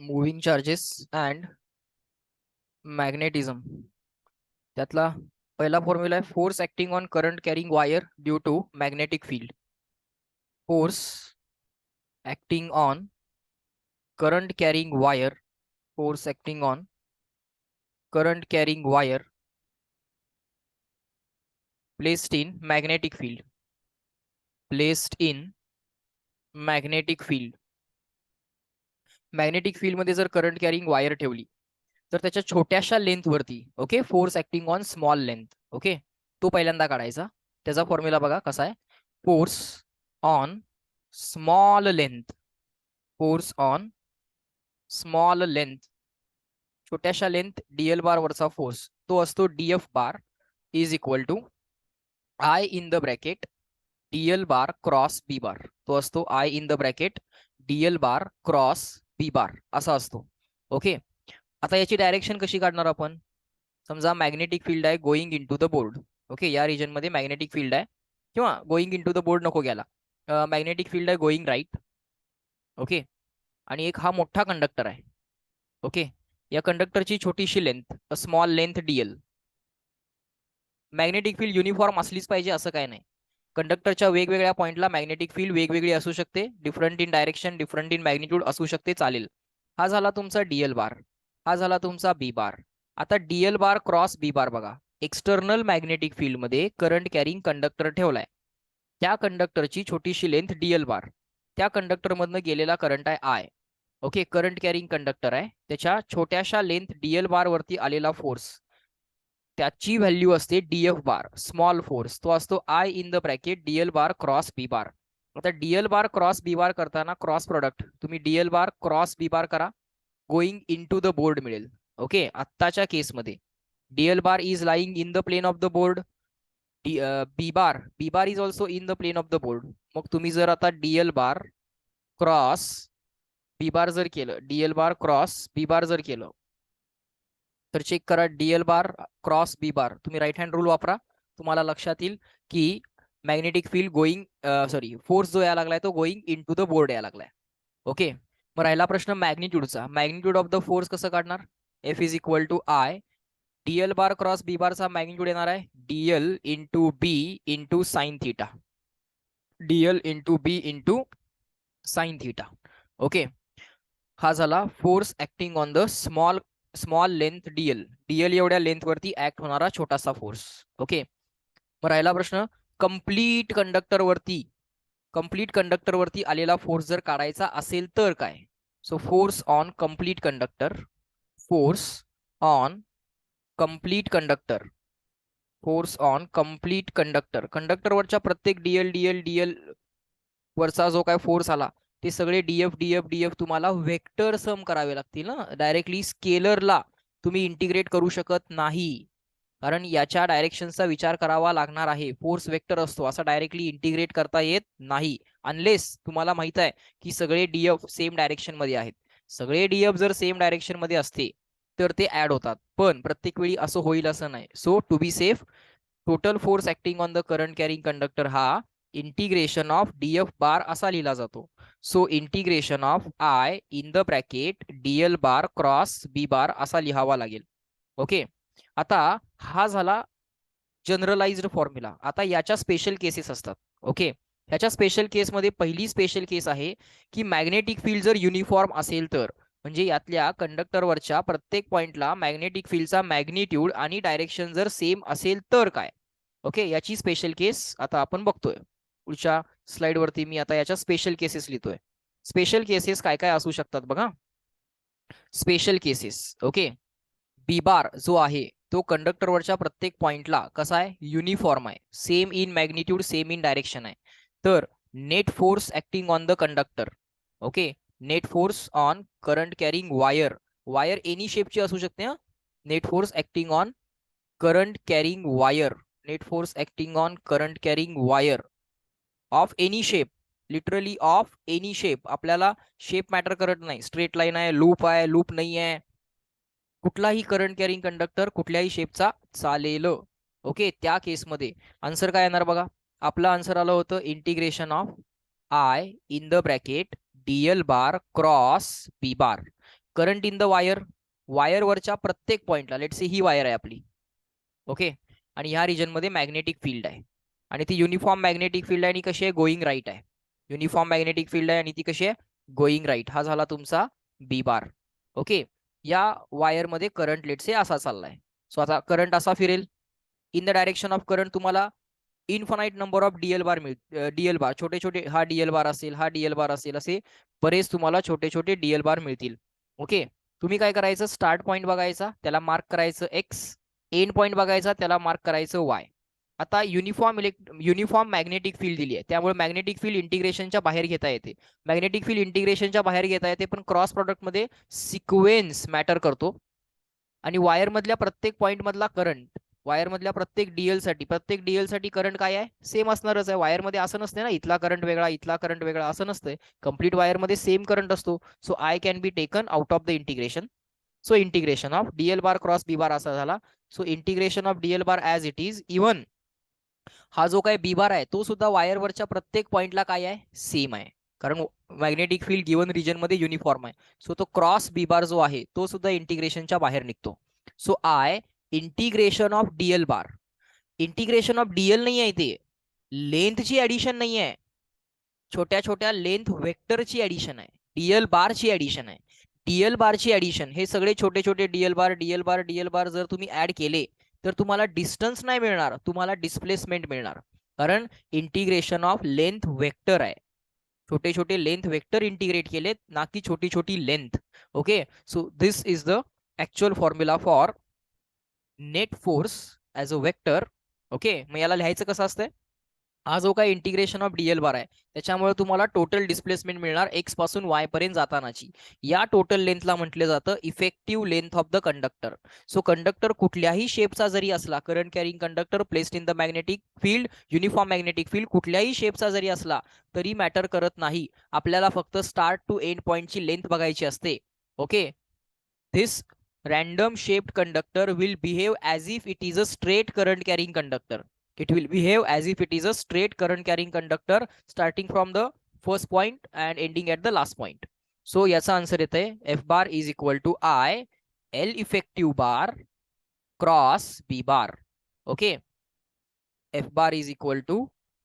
Moving charges and magnetism. त्यातला पहिला formula आहे force acting on current carrying wire due to magnetic field. Force acting on current carrying wire, force acting on current carrying wire placed in magnetic field, placed in magnetic field. Magnetic field मध्ये जर current carrying wire ठेवली तर त्याच्या छोट्याशा length वरती, okay, force acting on small length, okay, तो पहिल्यांदा काढायचा. त्याचा फॉर्म्युला बघा कसा आहे. Force on small length, force on small length, छोट्याशा लेंथ डीएल बार वरचा फोर्स तो असतो DF bar is equal to I in the bracket DL bar cross B bar. तो असतो I in the bracket DL bar cross B bar असा असतो. Okay, आता याची डायरेक्शन कशी काढणार आपण. समजा मॅग्नेटिक फील्ड आहे going into the board. Okay, या रिजन मध्ये मॅग्नेटिक फील्ड आहे, किंवा going into the board नको घ्यायला, मॅग्नेटिक फील्ड आहे गोइंग राईट. ओके, आणि एक हा मोठा कंडक्टर आहे. ओके, या कंडक्टरची छोटीशी length, small length Diehl. Magnetic field uniform असलीच पाहिजे असं काय नाही. कंडक्टरच्या वेगवेगळ्या पॉइंटला मॅग्नेटिक फील्ड वेगवेगळी असू शकते, different in direction, different in magnitude असू शकते, चालेल. हा झाला तुमचा डीएल बार, हा झाला तुमचा बी बार. आता डीएल बार क्रॉस बी बार बघा. एक्सटर्नल मॅग्नेटिक फील्ड मध्ये करंट कॅरिंग कंडक्टर ठेवलाय, त्या कंडक्टरची छोटीशी लेंथ डीएल बार, त्या कंडक्टर मधनं गेलेला करंट आहे I. Okay, current carrying conductor आहे, त्याच्या छोट्याशा लेंथ डीएल बार वरती आलेला फोर्स, त्याची व्हॅल्यू असते डीएफ बार, स्मॉल फोर्स, तो असतो I in the bracket DL bar cross B bar. आता DL bar cross B bar करताना क्रॉस प्रोडक्ट तुम्ही DL bar cross B bar करा, going into the board मिळेल. Okay, आत्ताच्या केसमध्ये DL bar is lying in the plane of the board, B bar is also in the plane of the board. मग तुम्ही जर आता DL bar cross B बार जर केलं, डीएल बार क्रॉस बी बार जर केलं, तर चेक करा डीएल बार क्रॉस बी बार, तुम्ही राईट हँड रूल वापरा, तुम्हाला लक्षात येईल की magnetic field going, sorry, force जो यायला लागलाय तो going into the board यायला लागलाय. ओके, मग राहिला प्रश्न मॅग्निट्यूडचा. मॅग्निट्यूड ऑफ द फोर्स कसं काढणार. F is equal to I DL bar cross B बारचा मॅग्निट्यूड येणार आहे DL into B into sine theta, DL into B into sine theta. Okay, हा झाला force acting on the small length DL, DL एवढ्या length वरती act होणारा छोटासा force. Okay, मग राहिला प्रश्न कंप्लीट कंडक्टर वरती आलेला फोर्स जर काढायचा असेल तर काय. So force on complete conductor, force on complete conductor, force on complete conductor, कंडक्टरवरच्या प्रत्येक डीएल वरचा जो काय फोर्स आला ते सगळे डीएफ तुम्हाला वेक्टर सम करावे लागतील ना. डायरेक्टली स्केलरला तुम्ही इंटिग्रेट करू शकत नाही, कारण याच्या डायरेक्शनचा विचार करावा लागणार आहे. फोर्स वेक्टर असतो, असा डायरेक्टली इंटिग्रेट करता येत नाही अनलेस तुम्हाला माहित आहे की सगळे डीएफ सेम डायरेक्शन मध्ये आहेत. सगळे डीएफ जर सेम डायरेक्शन मध्ये असते तर ते ऍड होतात, पण प्रत्येक वेळी असं होईल असं नाही. So to be safe, total force acting on the current carrying conductor हा इंटिग्रेशन ऑफ डीएफ बार असा लिहिला जातो. So integration of I in the bracket DL bar cross B bar असा लिहावा लागेल. ओके, आता हा झाला जनरलाइज्ड फॉर्म्युला. आता याच्या स्पेशल केसेस असतात. ओके, ह्याच्या स्पेशल केसमध्ये पहिली स्पेशल केस आहे की मॅग्नेटिक फील्ड जर युनिफॉर्म असेल तर, म्हणजे यातल्या कंडक्टरवरच्या प्रत्येक पॉइंटला मॅग्नेटिक फील्डचा मॅग्निट्यूड आणि डायरेक्शन जर सेम असेल तर काय. ओके, याची स्पेशल केस आता आपण बघतोय. पुढच्या स्लाइड वरती मी आता याच्या स्पेशल केसेस लिहितोय. स्पेशल केसेस काय काय असू शकतात बघा. Special cases, okay, B bar जो आहे तो कंडक्टरवरच्या प्रत्येक पॉइंटला कसा आहे, युनिफॉर्म आहे, same in magnitude, same in direction आहे. तर net force acting on the conductor, okay, net force on current carrying wire, wire any शेपची असू शकते हा. Net force acting on current carrying wire, net force acting on current carrying wire of any shape, literally of any shape. आपल्याला shape matter करत नाही, straight line आहे, loop नाही आहे, कुठलाही करंट कॅरिंग कंडक्टर कुठल्याही शेपचा चालेल. ओके, त्या केसमध्ये आन्सर काय येणार बघा. आपलं आन्सर आलं होतं integration of I in the bracket DL bar cross B bar. Current in the wire, वायरवरच्या प्रत्येक पॉइंटला, लेट से ही वायर आहे आपली, ओके, आणि ह्या रिजन मध्ये मॅग्नेटिक फील्ड आहे आणि ती युनिफॉर्म मॅग्नेटिक फील्ड आहे आणि कशी आहे, गोईंग राईट आहे. युनिफॉर्म मॅग्नेटिक फील्ड आहे आणि ती कशी आहे, गोईंग राईट. हा झाला तुमचा बी बार. ओके, या वायर मध्ये करंट लेट से असा चाललाय. सो आता करंट असा फिरेल, in the direction of current तुम्हाला infinite number of DL bar DL bar, छोटे छोटे, हा डीएल बार असेल, हा डीएल बार असेल, असे बरेच तुम्हाला छोटे छोटे डीएल बार मिळतील. ओके, तुम्ही काय करायचं, स्टार्ट पॉइंट बघायचा, त्याला मार्क करायचं एक्स, एंड पॉइंट बघायचा, त्याला मार्क करायचं वाय. आता युनिफॉर्म मॅग्नेटिक फील्ड दिली आहे, त्यामुळे मॅग्नेटिक फील्ड इंटिग्रेशनच्या बाहेर घेता येते. मॅग्नेटिक फील्ड इंटिग्रेशनच्या बाहेर घेता येते, पण क्रॉस प्रॉडक्ट मध्ये सिक्वेन्स मॅटर करतो. आणि वायर मधल्या प्रत्येक पॉइंट मधला करंट, वायर मधल्या प्रत्येक डीएल साठी करंट काय आहे, सेम असणारच आहे. वायर मध्ये असं नसते ना, इथला करंट वेगळा, इथला करंट वेगळा, असं नसतंय. कंप्लीट वायर मध्ये सेम करंट असतो. So I can be taken out of the integration. So integration of DL bar cross B bar असा झाला. So integration of DL bar as it is, even हा जो काय बी बार आहे तो सुद्धा वायरवरच्या प्रत्येक पॉइंटला काय आहे, सेम आहे, कारण मॅग्नेटिक फील्ड गिवन रिजन मध्ये युनिफॉर्म आहे. सो तो क्रॉस बी बार जो आहे तो सुद्धा इंटिग्रेशनच्या बाहेर निघतो. So I integration of DL bar, integration of Diehl नाही आहे, ते लेंथची ऍडिशन नाही आहे, छोट्या छोट्या लेंथ वेक्टरची ऍडिशन आहे, डीएल बारची ऍडिशन आहे. डीएल बारची ऍडिशन, हे सगळे छोटे छोटे Diehl bar DL bar DL बार जर तुम्ही ऍड केले तर तुम्हाला डिस्टन्स नाही मिळणार, तुम्हाला डिस्प्लेसमेंट मिळणार, कारण इंटिग्रेशन ऑफ लेंथ वेक्टर आहे. छोटे छोटे लेंथ वेक्टर इंटिग्रेट केलेत, ना की छोटी छोटी length. Okay, so this is the actual formula for net force as a vector. Okay, मग याला लिहायचं कसं असतंय, हा जो काय इंटिग्रेशन ऑफ डीएल बार आहे त्याच्यामुळे तुम्हाला टोटल डिस्प्लेसमेंट मिळणार एक्स पासून वाय पर्यंत जातानाची. या टोटल लेंथला म्हटलं जातं effective length of the conductor. So conductor कुठल्याही शेपचा जरी असला, current carrying conductor placed in the magnetic field, uniform magnetic field कुठल्याही शेपचा जरी असला तरी मॅटर करत नाही, आपल्याला फक्त स्टार्ट टू एंड पॉइंटची लेंथ बघायची असते. Okay, this random shaped conductor will behave as if it is a straight current carrying conductor. It will behave as if it is a straight current carrying conductor starting from the first point and ending at the last point. So याचा answer येते F bar is equal to I L effective bar cross B bar. Okay, F bar is equal to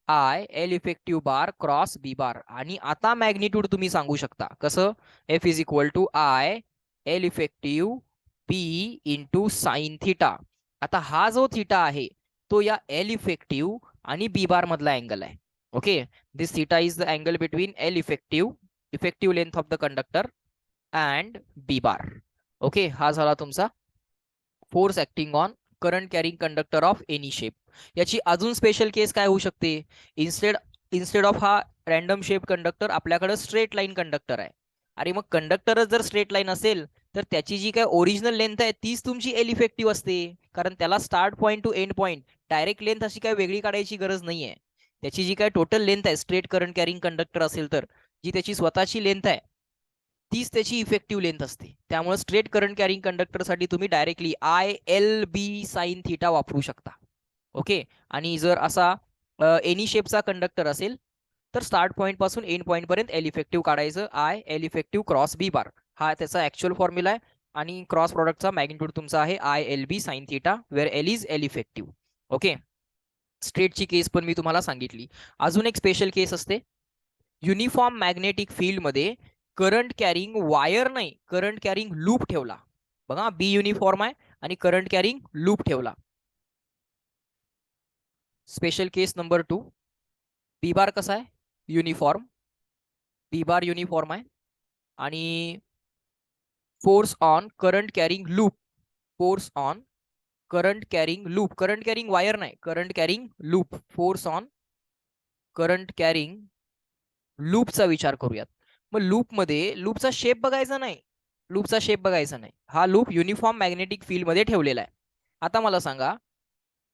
I L effective bar cross B bar. आणि आता magnitude तुम्ही सांगू शकता कसं, F is equal to I L effective P into sine theta. आता हा जो theta आहे तो या एल इफेक्टिव्ह आणि बी बार मधला अँगल आहे. Okay, this theta is the angle between L effective length of the conductor and B bar. Okay, हा झाला तुमचा force acting on current carrying conductor of any shape. याची अजून special case काय होऊ शकते, इन्स्टेड ऑफ हा रॅन्डम शेप कंडक्टर आपल्याकडे स्ट्रेट लाईन कंडक्टर आहे. अरे मग कंडक्टरच जर स्ट्रेट लाईन असेल तर त्याची जी काय ओरिजिनल लेंथ आहे तीच तुमची एल इफेक्टिव्ह असते, कारण त्याला start point two end point direct length अशी काय वेगळी काढायची गरज नाहीये. त्याची जी काय टोटल लेंथ आहे स्ट्रेट करंट कॅरिंग कंडक्टर असेल तर जी त्याची स्वतःची लेंथ आहे तीच त्याची इफेक्टिव्ह लेंथ असते. त्यामुळे स्ट्रेट करंट कॅरिंग कंडक्टर साठी तुम्ही directly I L B sine theta वापरू शकता. ओके, आणि जर असा एनी शेपचा कंडक्टर असेल तर स्टार्ट पॉइंट पासून एंड पॉइंट पर्यंत एल इफेक्टिव्ह काढायचं, I L effective cross B bar, हा त्याचा ऍक्च्युअल फॉर्म्युला आहे. आणि क्रॉस प्रॉडक्टचा मॅग्निट्यूड तुमचा आहे I L B sine theta, where L is L effective. Okay, स्ट्रेटची केस पण मी तुम्हाला सांगितली. अजून एक स्पेशल केस असते, युनिफॉर्म मॅग्नेटिक फील्ड मध्ये करंट कॅरिंग वायर नाही, करंट कॅरिंग लूप ठेवला. बघा, बी युनिफॉर्म आहे आणि करंट कॅरिंग लूप ठेवला. Special case number 2, B bar कसा आहे, युनिफॉर्म, बी बार युनिफॉर्म आहे आणि force on current carrying loop, force on current carrying loop, current carrying wire नाही, current carrying loop, force on current carrying लूपचा विचार करूयात. मग लूप मध्ये लूपचा शेप बघायचा नाही, लूपचा शेप बघायचा नाही, हा लूप युनिफॉर्म मॅग्नेटिक फील्ड मध्ये ठेवलेला आहे. आता मला सांगा,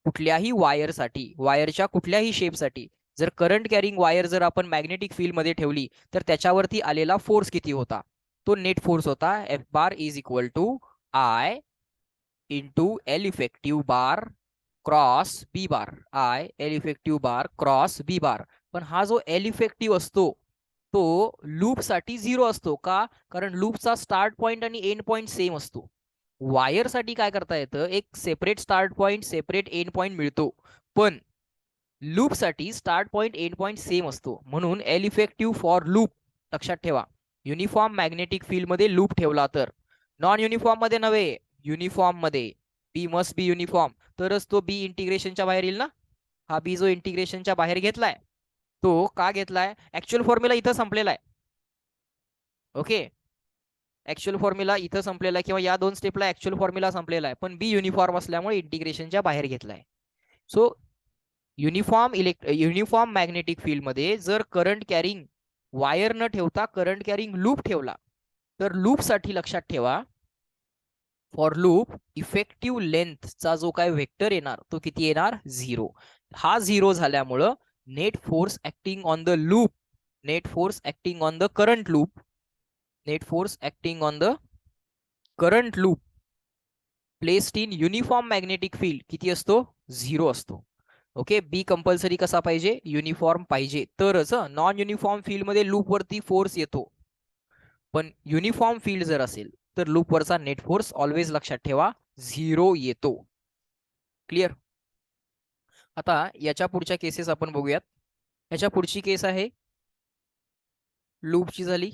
कुठल्याही वायरसाठी, वायरच्या कुठल्याही शेपसाठी जर करंट कॅरिंग वायर जर आपण मॅग्नेटिक फील्ड मध्ये ठेवली तर त्याच्यावरती आलेला फोर्स किती होता, तो नेट फोर्स होता F bar is equal to I into L effective bar cross B bar, I L effective bar cross B bar. पण हा जो एल इफेक्टिव्ह असतो तो लूप साठी 0 असतो का? कारण लूपचा स्टार्ट पॉइंट आणि एंड पॉइंट सेम असतो. वायर साठी काय करता येतं, एक separate start point separate end point मिळतो, पण लूप साठी start point end point same असतो. म्हणून एल इफेक्टिव्ह फॉर लूप लक्षात ठेवा. युनिफॉर्म मॅग्नेटिक फील्ड मध्ये लूप ठेवला तर, नॉन युनिफॉर्म मध्ये नव्हे, युनिफॉर्म मध्ये. बी मस्ट बी युनिफॉर्म, तरच तो बी इंटिग्रेशनच्या बाहेर येईल ना. हा बी जो इंटिग्रेशनच्या बाहेर घेतलाय, तो का घेतलाय? ऍक्च्युअल फॉर्म्युला इथं संपलेला आहे. ओके, ऍक्च्युअल फॉर्म्युला इथं संपलेला आहे, किंवा या दोन स्टेपला ऍक्च्युअल फॉर्म्युला संपलेला आहे, पण बी युनिफॉर्म असल्यामुळे इंटिग्रेशनच्या बाहेर घेतलाय. सो युनिफॉर्म मॅग्नेटिक फील्ड मध्ये जर करंट कॅरिंग वायर न ठेवता करंट कॅरिंग लूप ठेवला, तर लूप साठी लक्षात ठेवा, फॉर लूप इफेक्टिव्ह लेंथचा जो काय वेक्टर येणार तो किती येणार? 0. हा 0 झाल्यामुळं net force acting on the loop, net force acting on the current loop, net force acting on the current loop placed in uniform magnetic field किती असतो? 0 असतो. ओके, बी कंपल्सरी कसा पाहिजे? युनिफॉर्म पाहिजे, तरच. नॉन युनिफॉर्म फील्ड मध्ये loop वरती force येतो, पण युनिफॉर्म फील्ड जर असेल तर लूप वरचा नेट फोर्स ऑलवेज लक्षात ठेवा 0 येतो. क्लिअर? आता याच्या पुढच्या केसेस आपण बघूयात. याच्या पुढची केस आहे लूपची झाली,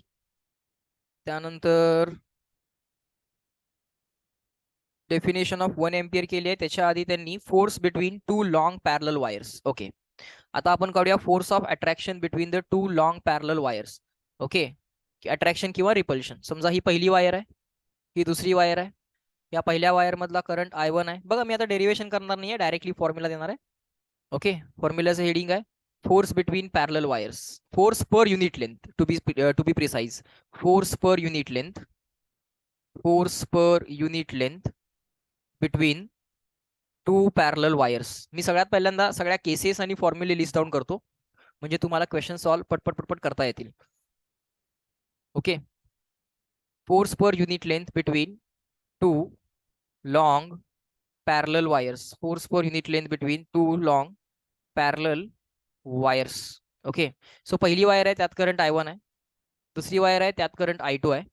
त्यानंतर डेफिनेशन ऑफ 1 एम्पियर केली आहे. त्याच्या आधी त्यांनी force between too long parallel wires. Okay, आता आपण काढूया force of attraction between the too long parallel wires. Okay, attraction किंवा रिपल्शन. समजा ही पहिली वायर आहे, ही दुसरी वायर आहे. या पहिल्या वायर मधला करंट I1 आहे. बघा, मी आता डेरिवेशन करणार नाही आहे, डायरेक्टली फॉर्म्युला देणार आहे. ओके, फॉर्म्युलाचं हेडिंग आहे force between parallel wires, force per unit length, to be precise, force per unit length, force per unit length between two parallel wires. मी सगळ्यात पहिल्यांदा सगळ्या केसेस आणि फॉर्म्युले लिस्ट डाऊन करतो, म्हणजे तुम्हाला क्वेश्चन सॉल्व पटपट पटपट करता येतील. Okay, force per unit length between too long parallel wires, force per unit length between two long parallel wires. Okay, so पहिली वायर आहे त्यात करंट I1 आहे, दुसरी वायर आहे त्यात करंट I2 आहे.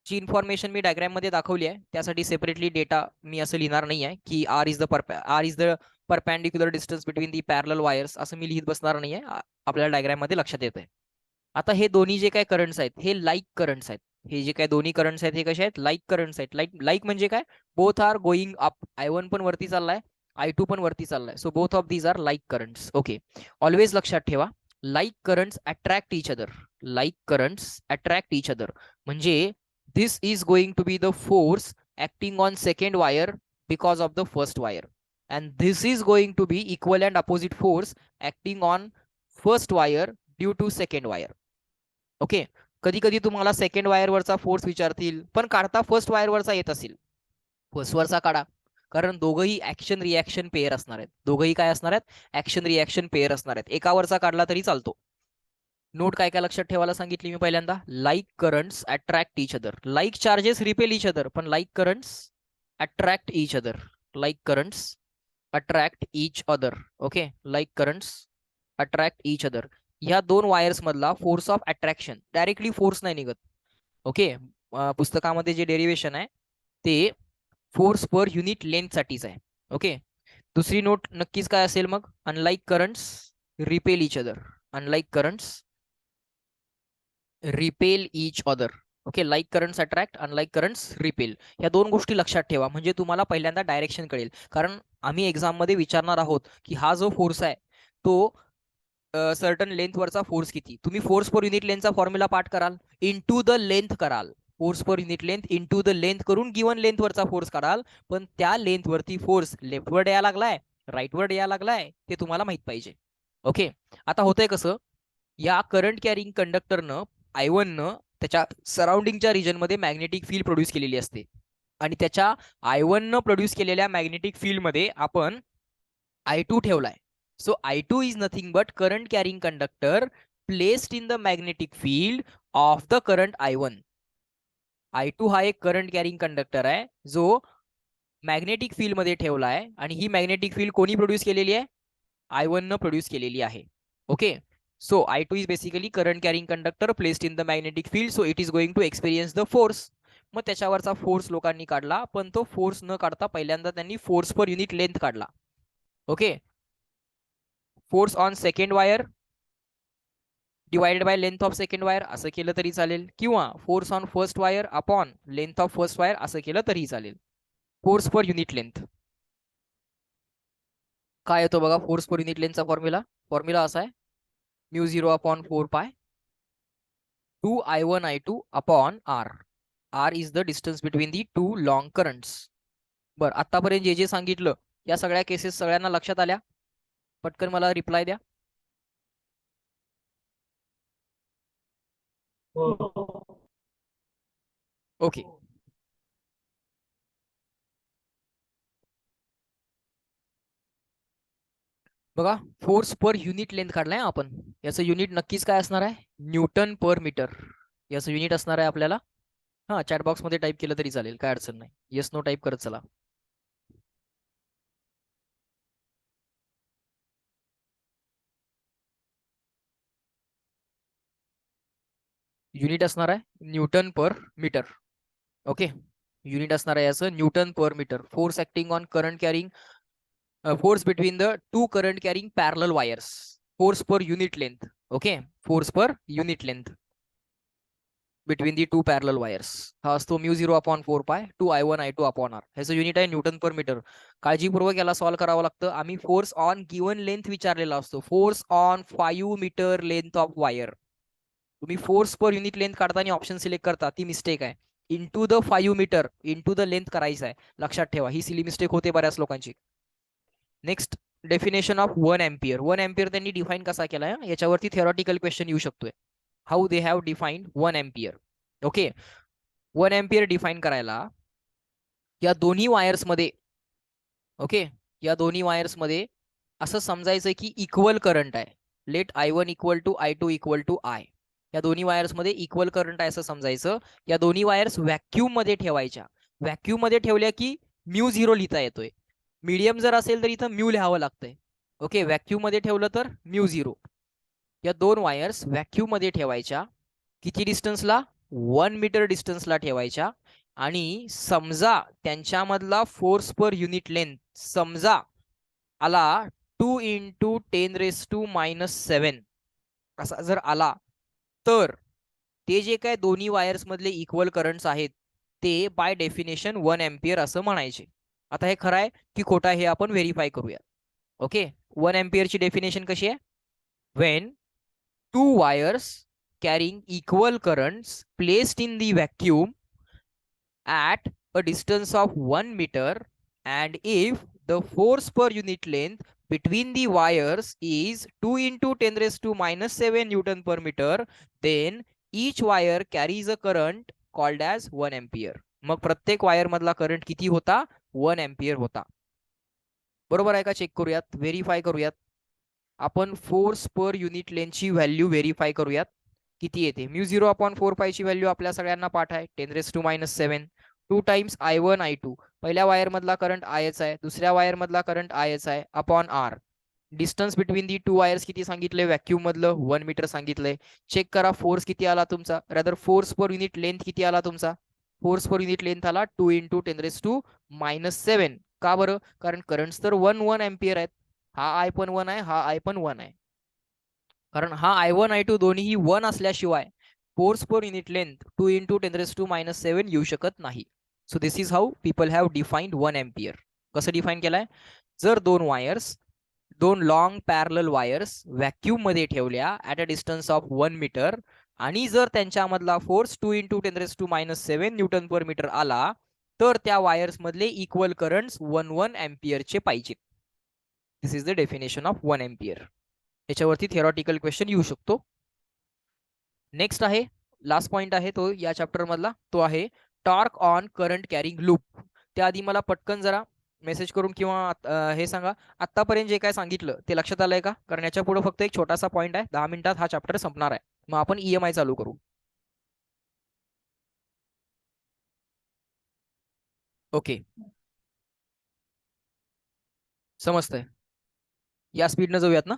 जी इन्फॉर्मेशन मी डायग्राम मध्ये दाखवली आहे त्यासाठी सेपरेटली डेटा मी असं लिहिणार नाही आहे की R is the perpendicular distance between the parallel wires, असं मी लिहित बसणार नाही आहे. आपल्याला डायग्राम मध्ये लक्षात येत आहे. आता हे दोन्ही जे काय करंट्स आहेत हे लाईक करंट्स आहेत. हे जे काय दोन्ही करंट्स आहेत हे कसे आहेत? लाईक करंट्स आहेत. लाईक म्हणजे काय? Both R going up. I1 पण वरती चाललाय, I2 पण वरती चाललाय. So both of these are like currents. Okay, always लक्षात ठेवा, like currents attract each other. Like currents attract each other म्हणजे this is going to be the force acting on second wire because of the first wire, and this is going to be equal and opposite force acting on first wire due to second wire. Okay, कधी कधी तुम्हाला second wire वरचा force विचारतील, पण काढता first wire वरचा येत असेल, फर्स्ट वरचा काढा, कारण दोघही ऍक्शन रिॲक्शन पेयर असणार आहेत. दोघही काय असणार आहेत? ऍक्शन रिॲक्शन पेयर असणार आहेत. एकावरचा काढला तरी चालतो. नोट काय काय लक्षात ठेवायला सांगितली मी पहिल्यांदा? Like currents attract each other, like charges repel each other, पण like currents attract each other, like currents attract each other. Okay, like currents attract each other. ह्या दोन वायर्स मधला force of attraction, directly force नाही निघत. Okay, पुस्तकामध्ये जे derivation आहे ते फोर्स पर युनिट लेंथ साठीच आहे. ओके, दुसरी नोट नक्कीच काय असेल मग? Unlike currents repel each other, unlike currents repel each other. Okay, like currents attract, unlike currents repel. या दोन गोष्टी लक्षात ठेवा, म्हणजे तुम्हाला पहिल्यांदा डायरेक्शन कळेल. कारण आम्ही एक्झाम मध्ये विचारणार आहोत की हा जो फोर्स आहे तो सर्टन लेंथ वरचा फोर्स किती. तुम्ही फोर्स पर युनिट लेंथचा फॉर्म्युला पाठ कराल, इनटू द लेंथ कराल, force per unit length into the length करून गिवन लेंथ वरचा फोर्स काढाल, पण त्या लेंथ वरती फोर्स लेफ्टवर्ड यायला लागलाय राईटवर्ड यायला लागलाय ते तुम्हाला माहित पाहिजे. ओके, आता होतंय कसं, या करंट कॅरिंग कंडक्टरनं I1 न त्याच्या सराउंडिंगच्या रिजन मध्ये मॅग्नेटिक फील्ड प्रोड्यूस केलेली असते, आणि त्याच्या I1 न प्रोड्यूस केलेल्या मॅग्नेटिक फील्ड मध्ये आपण I2 ठेवलाय. So I2 is nothing but current carrying conductor placed in the magnetic field of the current I1. I2 हा एक करंट कॅरिंग कंडक्टर आहे जो मॅग्नेटिक फील्ड मध्ये ठेवला आहे, आणि ही मॅग्नेटिक फील्ड कोणी प्रोड्यूस केलेली आहे? I1 न प्रोड्यूस केलेली आहे. Okay, So I2 is basically current carrying conductor placed in the magnetic field, so it is going to experience the force. मग त्याच्यावरचा फोर्स लोकांनी काढला, पण तो फोर्स न काढता पहिल्यांदा त्यांनी फोर्स पर युनिट लेंथ काढला. Okay, force on second wire divided by length of second wire असं केलं तरी चालेल, किंवा force on first wire upon length of first wire असं केलं तरी चालेल. फोर्स पर युनिट लेंथ काय येतो बघा, फोर्स पर युनिट लेंथचा फॉर्म्युला असा आहे, म्यू 0 अपॉन 4 पाय 2 I1 I2 upon R. R is the distance between the two long currents. बर, आतापर्यंत जे जे सांगितलं या सगळ्या केसेस सगळ्यांना लक्षात आल्या? पटकन मला रिप्लाय द्या. ओके, बघा फोर्स पर युनिट लेंथ काढलाय आपण. याचं युनिट नक्कीच काय असणार आहे, न्यूटन पर मीटर. याचं युनिट असणार आहे आपल्याला, हा चॅट बॉक्स मध्ये टाईप केलं तरी चालेल, काय अडचण नाही. येस नो टाईप करत चला. युनिट असणार आहे newton per metre. Okay, unit असणार आहे याचं newton per metre. Force acting on current carrying, force between the two current carrying parallel wires, force per unit length. Okay, force per unit length between the two parallel wires हा असतो mu 0 upon 4 पाय 2 I1 I2 upon R. ह्याचं unit आहे newton per metre. काळजीपूर्वक याला solve करावं लागतं. आम्ही फोर्स ऑन गिवन लेंथ विचारलेला असतो, force on 5 metre length of wire. तुम्ही फोर्स पर युनिट लेंथ काढताना ऑप्शन सिलेक्ट करता, ती मिस्टेक आहे. Into the 5 metre into the length करायचं आहे, लक्षात ठेवा. ही सिली मिस्टेक होते बऱ्याच लोकांची. Next, definition of 1 ampere. 1 ampere त्यांनी डिफाईन कसा केलाय, याच्यावरती थिअरॉटिकल क्वेश्चन येऊ शकतोय. How they have defined 1 ampere. Okay, 1 ampere define करायला या दोन्ही वायर्स मध्ये, ओके, या दोन्ही वायर्स मध्ये असं समजायचं की इक्वल करंट आहे. Let I1 equal to I2 equal to I. या दोन्ही वायर्स मध्ये इक्वल करंट आहे असं समजायचं. या दोन्ही वायर्स व्हॅक्यूम मध्ये ठेवायच्या. व्हॅक्यूम मध्ये ठेवल्या की म्यू 0 लिहिता येतोय. मीडियम जर असेल तर इथं म्यू लिहावं लागतंय. ओके, व्हॅक्यूम मध्ये ठेवलं तर म्यू 0. या दोन वायर्स व्हॅक्यूम मध्ये ठेवायच्या. किती डिस्टन्सला, 1 मीटर डिस्टन्सला ठेवायच्या. आणि समजा त्यांच्यामधला फोर्स पर युनिट लेंथ समजा आला 2 इंटू 10⁻⁻⁷ असा जर आला, तर ते जे काय दोन्ही वायर्स मधले इक्वल करंट्स आहेत ते बाय डेफिनेशन 1 एम्पियर असं म्हणायचे. आता हे खरं आहे की खोटा हे आपण व्हेरीफाय करूया. ओके, 1 एम्पियरची डेफिनेशन कशी आहे, when two wires carrying equal currents placed in the vacuum at a distance of 1 meter, and if the force per unit length between the wires is 2 into 10⁻⁷ Newton per meter, then each wire carries a current called as 1 ampere. मग प्रत्येक wire मधला current किती होता, 1 ampere होता. बरोबर आहे का, check करूयात, व्हेरीफाय करूयात. आपण फोर्स पर युनिट लेंथची व्हॅल्यू व्हेरीफाय करूयात किती येते. म्यू 0 अपॉन 4 पायची व्हॅल्यू आपल्या सगळ्यांना पाठ आहे, 10⁻⁷. 2 टाइम्स I1 I2. पहिल्या वायर मधला करंट आयच आहे, दुसऱ्या वायर मधला करंट आयच आहे, upon R. Distance between the to wires किती सांगितले, व्हॅक्यूम मधलं 1 मीटर सांगितलंय. चेक करा फोर्स किती आला तुमचा, rather force per unit length किती आला तुमचा. फोर्स पर युनिट लेंथ आला 2 इंटू 10⁻⁷. का बरं, कारण करंट्स तर 1 एम्पियर आहेत. हा I पण 1 आहे, हा I पण 1 आहे. कारण हा I1 I2 दोन्ही 1 असल्याशिवाय force per unit length 2 into 10⁻⁷ येऊ शकत नाही. So this is how people have defined 1 ampere. कसं डिफाईन केलाय, जर दोन लॉंग पॅरलल वायर्स व्हॅक्यूम मध्ये ठेवल्या at a distance of 1 metre, आणि जर त्यांच्यामधला force 2 into 10⁻⁷ newton per metre आला, तर त्या वायर्स मधले इक्वल करंट्स 1 एम्पियरचे पाहिजेत. This is the definition of 1 ampere. याच्यावरती थिअरॉटिकल क्वेश्चन येऊ शकतो. नेक्स्ट आहे, लास्ट पॉइंट आहे तो या चॅप्टर मधला, तो आहे torque on current carrying loop. त्याआधी मला पटकन जरा मेसेज करून किंवा हे सांगा, आतापर्यंत जे काय सांगितलं ते लक्षात आलंय का. कारण याच्या पुढे फक्त एक छोटासा पॉइंट आहे, 10 मिनिटात हा चॅप्टर संपणार आहे. मग आपण EMI चालू करू. ओके, समजतंय, या स्पीडनं जाऊयात ना.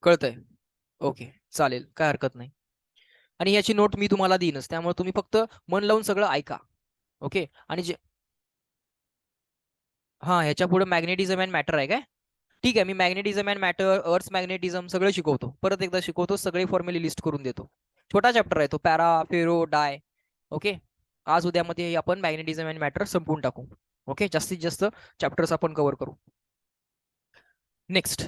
कळतंय? ओके, चालेल, काय हरकत नाही. आणि याची नोट मी तुम्हाला देईनच, त्यामुळे तुम्ही फक्त मन लावून सगळं ऐका. ओके. आणि जे हा ह्याच्या पुढे मॅग्नेटिझम अँड मॅटर आहे काय? ठीक आहे, मी मॅग्नेटिझम अँड मॅटर, अर्थ मॅग्नेटिझम सगळं शिकवतो, परत एकदा शिकवतो, सगळे फॉर्म्युले लिस्ट करून देतो. छोटा चॅप्टर आहे तो, पॅरा फेरो डाय. ओके. आज उद्यामध्ये आपण मॅग्नेटिझम अँड मॅटर संपवून टाकू. ओके, जास्तीत जास्त चॅप्टर्स आपण कव्हर करू. नेक्स्ट,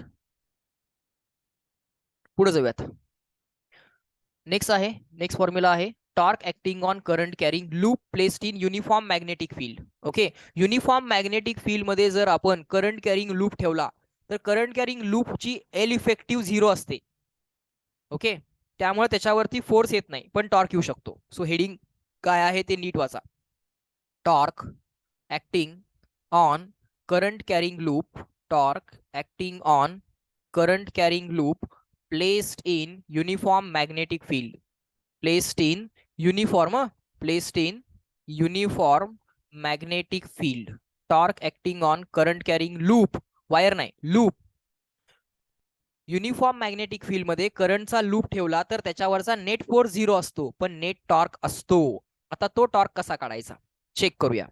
पुढे जाऊयात. नेक्स्ट फॉर्म्युला आहे torque acting on current carrying loop placed in uniform magnetic field. Okay, uniform magnetic field मध्ये जर आपण करंट कॅरिंग लूप ठेवला तर करंट कॅरिंग लूपची एल इफेक्टिव्ह 0 असते. ओके, त्यामुळे त्याच्यावरती फोर्स येत नाही पण टॉर्क येऊ शकतो. सो हेडिंग काय आहे ते नीट वाचा. Torque acting on current carrying loop, torque acting on current carrying loop placed in uniform magnetic field, placed in uniform placed in uniform magnetic field, torque acting on current carrying loop, wire नाही loop. Uniform magnetic field मध्ये करंटचा loop ठेवला तर त्याच्यावरचा net force 0 असतो पण net torque असतो. आता तो टॉर्क कसा काढायचा चेक करूया.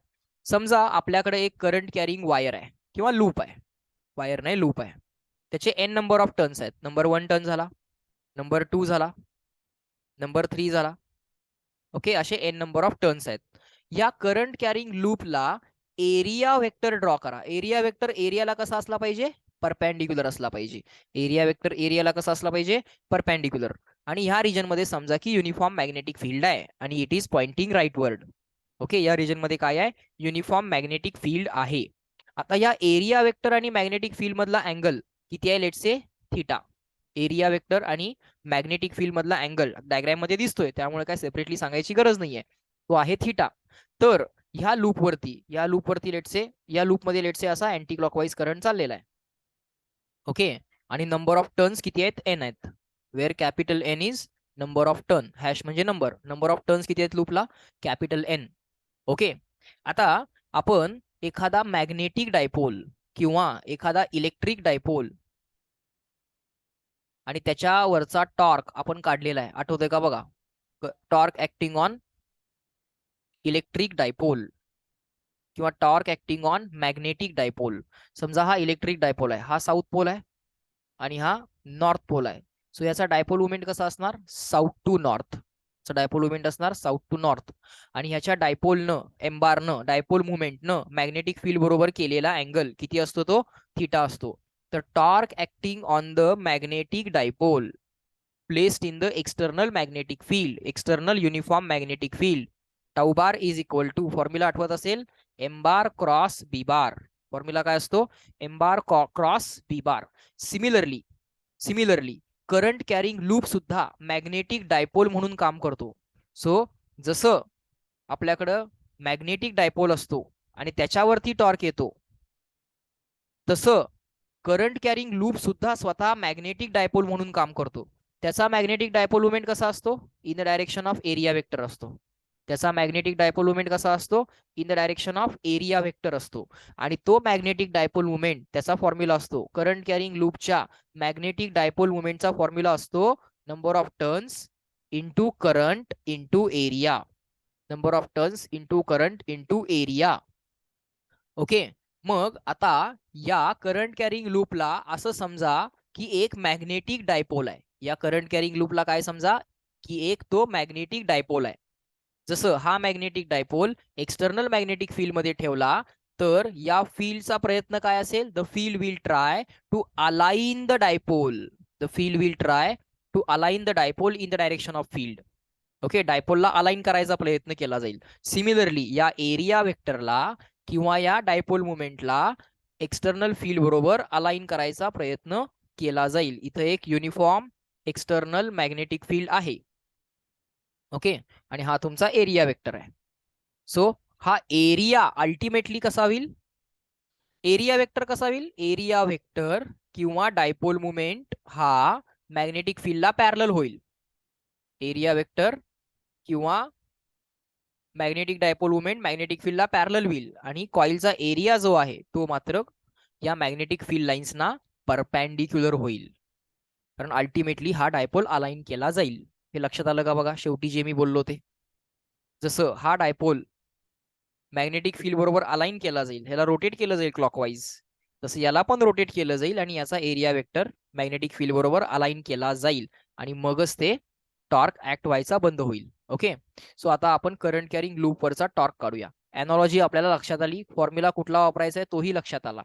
समजा आपल्याकडे एक करंट कॅरिंग वायर आहे किंवा लूप आहे, वायर नाही लूप आहे, त्याचे एन नंबर ऑफ टर्न्स आहेत. नंबर 1 टर्न झाला, नंबर 2 झाला, नंबर 3 झाला. ओके, असे एन नंबर ऑफ टर्न्स आहेत. या करंट कॅरिंग लूपला एरिया वेक्टर ड्रॉ करा. एरिया वेक्टर एरियाला कसा असला पाहिजे? परपेंडिक्युलर असला पाहिजे. एरिया वेक्टर एरियाला कसा असला पाहिजे? परपेंडिक्युलर. आणि ह्या रिजन मध्ये समजा की युनिफॉर्म मॅग्नेटिक फील्ड आहे आणि इट इज पॉइंटिंग राईटवर्ड. ओके, या रिजन मध्ये काय आहे? युनिफॉर्म मॅग्नेटिक फील्ड आहे. आता या एरिया वेक्टर आणि मॅग्नेटिक फील्ड मधला अँगल किती आहे? Let's say theta. Area vector आणि मॅग्नेटिक फील्ड मधला अँगल डायग्राम मध्ये दिसतोय, त्यामुळे काय सेपरेटली सांगायची गरज नाहीये, तो आहे थीटा. तर ह्या लूपवरती लेट्स से या लूपमध्ये लेट्स से असा अँटी क्लॉकवाईज करंट चाललेला आहे. ओके, आणि नंबर ऑफ टर्न्स किती आहेत? एन आहेत. Where capital N is number of turn, hash म्हणजे नंबर ऑफ टर्न्स किती आहेत लूपला? Capital N. ओके, आता आपण एखादा मॅग्नेटिक डायपोल किंवा एखादा इलेक्ट्रिक डायपोल आणि त्याच्यावरचा टॉर्क आपण काढलेला आहे, आठवतंय का बघा? Torque acting on electric dipole किंवा torque acting on magnetic dipole. समजा हा इलेक्ट्रिक डायपोल आहे, हा साऊथ पोल आहे आणि हा नॉर्थ पोल आहे. सो याचा डायपोल मुवमेंट कसा असणार? South to north. Dipole movement असणार साऊथ टू नॉर्थ. आणि ह्याच्या डायपोलनं एम्बारनं डायपोल मुवमेंटनं मॅग्नेटिक फील्ड बरोबर केलेला अँगल किती असतो? तो थीटा असतो. तर torque acting on the magnetic dipole placed in the external magnetic field, external uniform magnetic field, tau bar is equal to, formula आठवत असेल, m bar cross b bar. Formula काय असतो? m bar cross b bar. Similarly current carrying loop सुद्धा magnetic dipole म्हणून काम करतो. So जसं आपल्याकडं मॅग्नेटिक डायपोल असतो आणि त्याच्यावरती टॉर्क येतो, तसं करंट कॅरिंग लूप सुद्धा स्वतः मॅग्नेटिक डायपोल म्हणून काम करतो. त्याचा मॅग्नेटिक डायपोल मुवमेंट कसा असतो? In the direction of area vector असतो. त्याचा मॅग्नेटिक डायपोल मुवमेंट कसा असतो? In the direction of area vector असतो. आणि तो मॅग्नेटिक डायपोल मुवमेंट त्याचा फॉर्म्युला असतो, करंट कॅरिंग लूपच्या मॅग्नेटिक डायपोल मुवमेंटचा फॉर्म्युला असतो number of turns into current into area. Number of turns into current into area. Okay, मग आता या करंट कॅरिंग लूपला असं समजा की एक मॅग्नेटिक डायपोल आहे. या करंट कॅरिंग लूपला काय समजा की एक तो मॅग्नेटिक डायपोल आहे. जसं हा magnetic dipole external magnetic field मध्ये ठेवला तर या फील्डचा प्रयत्न काय असेल? The field will try to align the dipole. The field will try to align the dipole in the direction of field. Okay, डायपोलला अलाइन करायचा प्रयत्न केला जाईल. सिमिलरली या एरिया वेक्टरला किंवा या डायपोल मुवमेंटला एक्सटर्नल फील्ड बरोबर अलाइन करायचा प्रयत्न केला जाईल. इथे एक युनिफॉर्म एक्सटर्नल मॅग्नेटिक फील्ड आहे. ओके, आणि हा तुमचा एरिया वेक्टर आहे. सो हा एरिया अल्टिमेटली कसा होईल? एरिया वेक्टर कसा होईल? एरिया वेक्टर किंवा डायपोल मुवमेंट हा मॅग्नेटिक फील्डला पॅरलल होईल. एरिया वेक्टर किंवा मॅग्नेटिक डायपोल मुवमेंट मॅग्नेटिक फील्डला पॅरलल होईल आणि कॉइलचा एरिया जो आहे तो मात्र या मॅग्नेटिक फील्ड लाईन्सना परपेंडिक्युलर होईल. कारण अल्टिमेटली हा डायपोल अलाइन केला जाईल. हे लक्षात आलं का बघा, शेवटी जे मी बोललो ते. जसं हा डायपोल मॅग्नेटिक फील्ड बरोबर अलाइन केला जाईल, ह्याला रोटेट केलं जाईल क्लॉकवाईज, तसं याला पण रोटेट केलं जाईल आणि याचा एरिया वेक्टर मॅग्नेटिक फील्ड बरोबर अलाइन केला जाईल आणि मगच ते टॉर्क ऍक्ट व्हायचा बंद होईल. ओके, सो आता आपण करंट कॅरिंग लूप वरचा टॉर्क काढूया. एनॉलॉजी आपल्याला लक्षात आली, फॉर्म्युला कुठला वापरायचा आहे तोही लक्षात आला.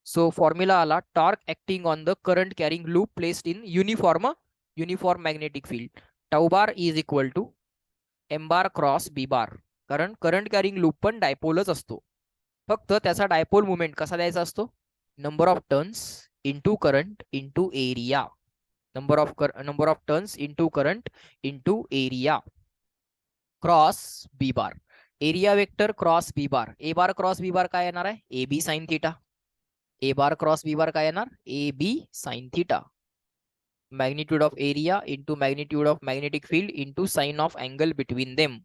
सो फॉर्म्युला आला, torque acting on the current carrying loop placed in uniform magnetic field, tau bar is equal to M bar cross B bar. कारण करंट कॅरिंग लूप पण डायपोलच असतो, फक्त त्याचा डायपोल मुवमेंट कसा द्यायचा असतो, number of turns into current into area. Number of turns into current into area cross B bar. Area vector cross B bar, A bar cross B bar काय येणार आहे, A B sine theta. A bar cross B bar काय येणार, A B sine theta. Magnitude of area into magnitude of magnetic field into sine of angle between them.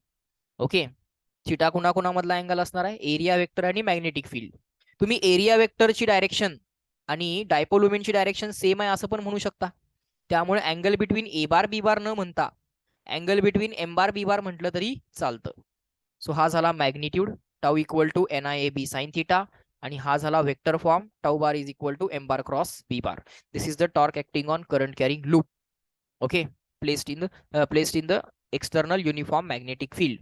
Okay, theta कुणाकुणामधला angle असणार आहे, area vector आणि magnetic field. तुम्ही area वेक्टरची direction आणि dipole मोमेंटची direction same आहे असं पण म्हणू शकता. त्यामुळे अँगल बिटवीन ए बार बी बार न म्हणता angle between M bar B bar म्हटलं तरी चालतं. सो हा झाला magnitude, tau equal to N I A B sine theta, आणि हा झाला vector form, tau bar is equal to M bar cross B bar. This is the torque acting on current carrying loop. Okay, placed in the external uniform magnetic field.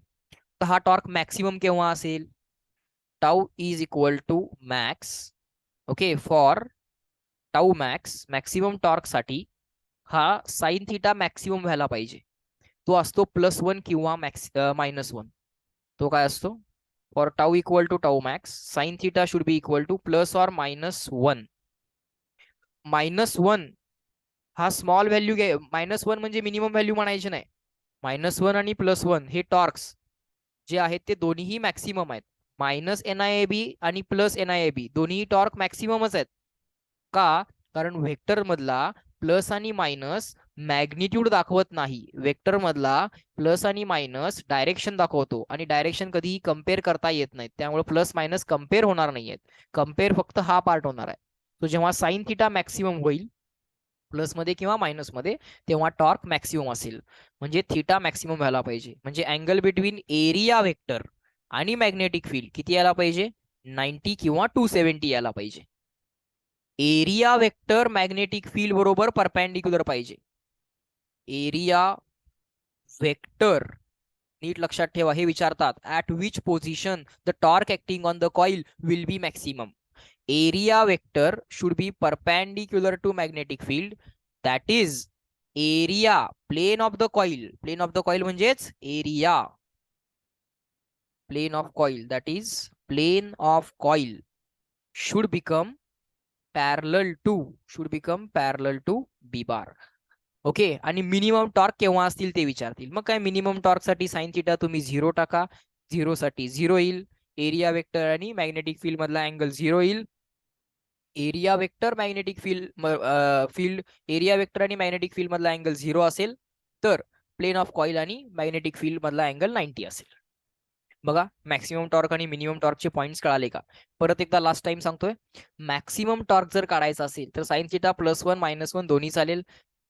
तर हा torque maximum केव्हा असेल, tau is equal to max. Okay, for tau max, maximum torque साठी हा sine theta maximum व्हायला पाहिजे. तो असतो +1 किंवा -1. तो काय असतो, for tau equal to tau max sine theta should be equal to +or-1. -1 हा स्मॉल व्हॅल्यू घ्या, -1 म्हणजे मिनिमम व्हॅल्यू म्हणायची नाही. -1 आणि +1 हे टॉर्क्स जे आहेत ते दोन्हीही मॅक्सिमम आहेत. -NIAB आणि +NIAB दोन्ही टॉर्क मॅक्सिममच आहेत. का, कारण व्हेक्टर मधला प्लस आणि मायनस मॅग्निट्यूड दाखवत नाही, वेक्टर मधला प्लस आणि मायनस डायरेक्शन दाखवतो, आणि डायरेक्शन कधीही कम्पेअर करता येत नाहीत, त्यामुळे प्लस मायनस कम्पेअर होणार नाहीयेत. कम्पेअर फक्त हा पार्ट होणार आहे. तो जेव्हा साइन थिटा मॅक्सिमम होईल प्लस मध्ये किंवा मायनस मध्ये, तेव्हा टॉर्क मॅक्सिमम असेल. म्हणजे थिटा मॅक्सिमम व्हायला पाहिजे, म्हणजे अँगल बिटवीन एरिया वेक्टर आणि मॅग्नेटिक फील्ड किती यायला पाहिजे, 90 किंवा 270 यायला पाहिजे. एरिया वेक्टर मॅग्नेटिक फील्ड बरोबर परपेंडिक्युलर पाहिजे. एरिया वेक्टर, नीट लक्षात ठेवा, हे विचारतात at which position the torque acting on the coil will be maximum. Area vector should be perpendicular to magnetic field, that is area plane of the coil. Plane of the coil म्हणजेच area, plane of coil, that is plane of coil should become parallel to B bar. Okay, आणि minimum torque केव्हा असतील ते विचारतील. मग काय, minimum torque साठी sine theta तुम्ही 0 टाका, 0 साठी 0 येईल. एरिया वेक्टर आणि मॅग्नेटिक फील्ड मधला अँगल 0 येईल. Area vector magnetic field area vector आणि मॅग्नेटिक फील्ड मधला अँगल 0 असेल तर प्लेन ऑफ कॉइल आणि मॅग्नेटिक फील्ड मधला अँगल 90 असेल. बघा, मॅक्सिमम टॉर्क आणि मिनिमम टॉर्कचे पॉइंट्स कळाले का. परत एकदा लास्ट टाइम सांगतोय, मॅक्सिमम टॉर्क जर काढायचा असेल तर साइन थिटा +1 -1 दोन्ही चालेल.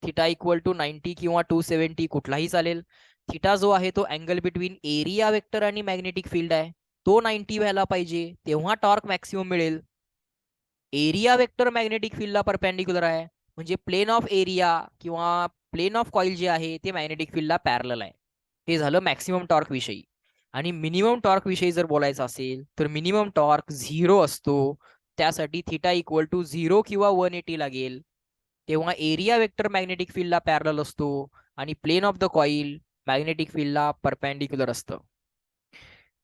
थिटा इक्वल टू 90 किंवा 270 कुठलाही चालेल. थिटा जो आहे तो अँगल बिटवीन एरिया वेक्टर आणि मॅग्नेटिक फील्ड आहे, तो 90 व्हायला पाहिजे, तेव्हा टॉर्क मॅक्सिमम मिळेल. एरिया वेक्टर मॅग्नेटिक फील्डला परपेंडिक्युलर आहे, म्हणजे प्लेन ऑफ एरिया किंवा प्लेन ऑफ कॉइल जे आहे ते मॅग्नेटिक फील्डला पॅरलल आहे. हे झालं मॅक्सिमम टॉर्क विषयी. आणि मिनिमम टॉर्क विषयी जर बोलायचं असेल तर मिनिमम टॉर्क 0 असतो, त्यासाठी थिटा इक्वल टू 0 किंवा 180 लागेल, तेव्हा एरिया वेक्टर मॅग्नेटिक फील्डला पॅरलल असतो आणि plane of the coil magnetic फील्डला परपेंडिक्युलर असतं.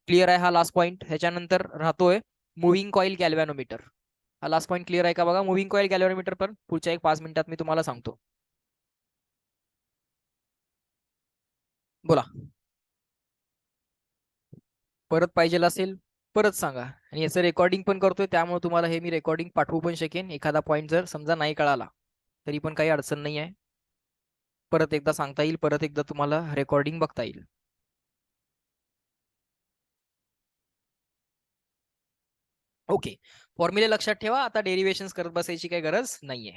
क्लिअर आहे हा लास्ट पॉइंट. ह्याच्यानंतर राहतोय मुव्हिंग कॉइल गॅल्व्हॅनोमीटर. हा लास्ट पॉइंट क्लिअर आहे का बघा. मुव्हिंग कॉइल गॅल्व्हॅनोमीटर पण पुढच्या 5 मिनिटात मी तुम्हाला सांगतो. बोला, परत पाहिजे असेल परत सांगा, आणि याचं रेकॉर्डिंग पण करतोय, त्यामुळे तुम्हाला हे मी रेकॉर्डिंग पाठवू पण शकेन. एखादा पॉईंट जर समजा नाही कळाला तरी पण काही अडचण नाही आहे, परत एकदा सांगता येईल, परत एकदा तुम्हाला रेकॉर्डिंग बघता येईल. ओके, फॉर्म्युले लक्षात ठेवा, आता डेरिवेशन्स करत बसायची काही गरज नाहीये.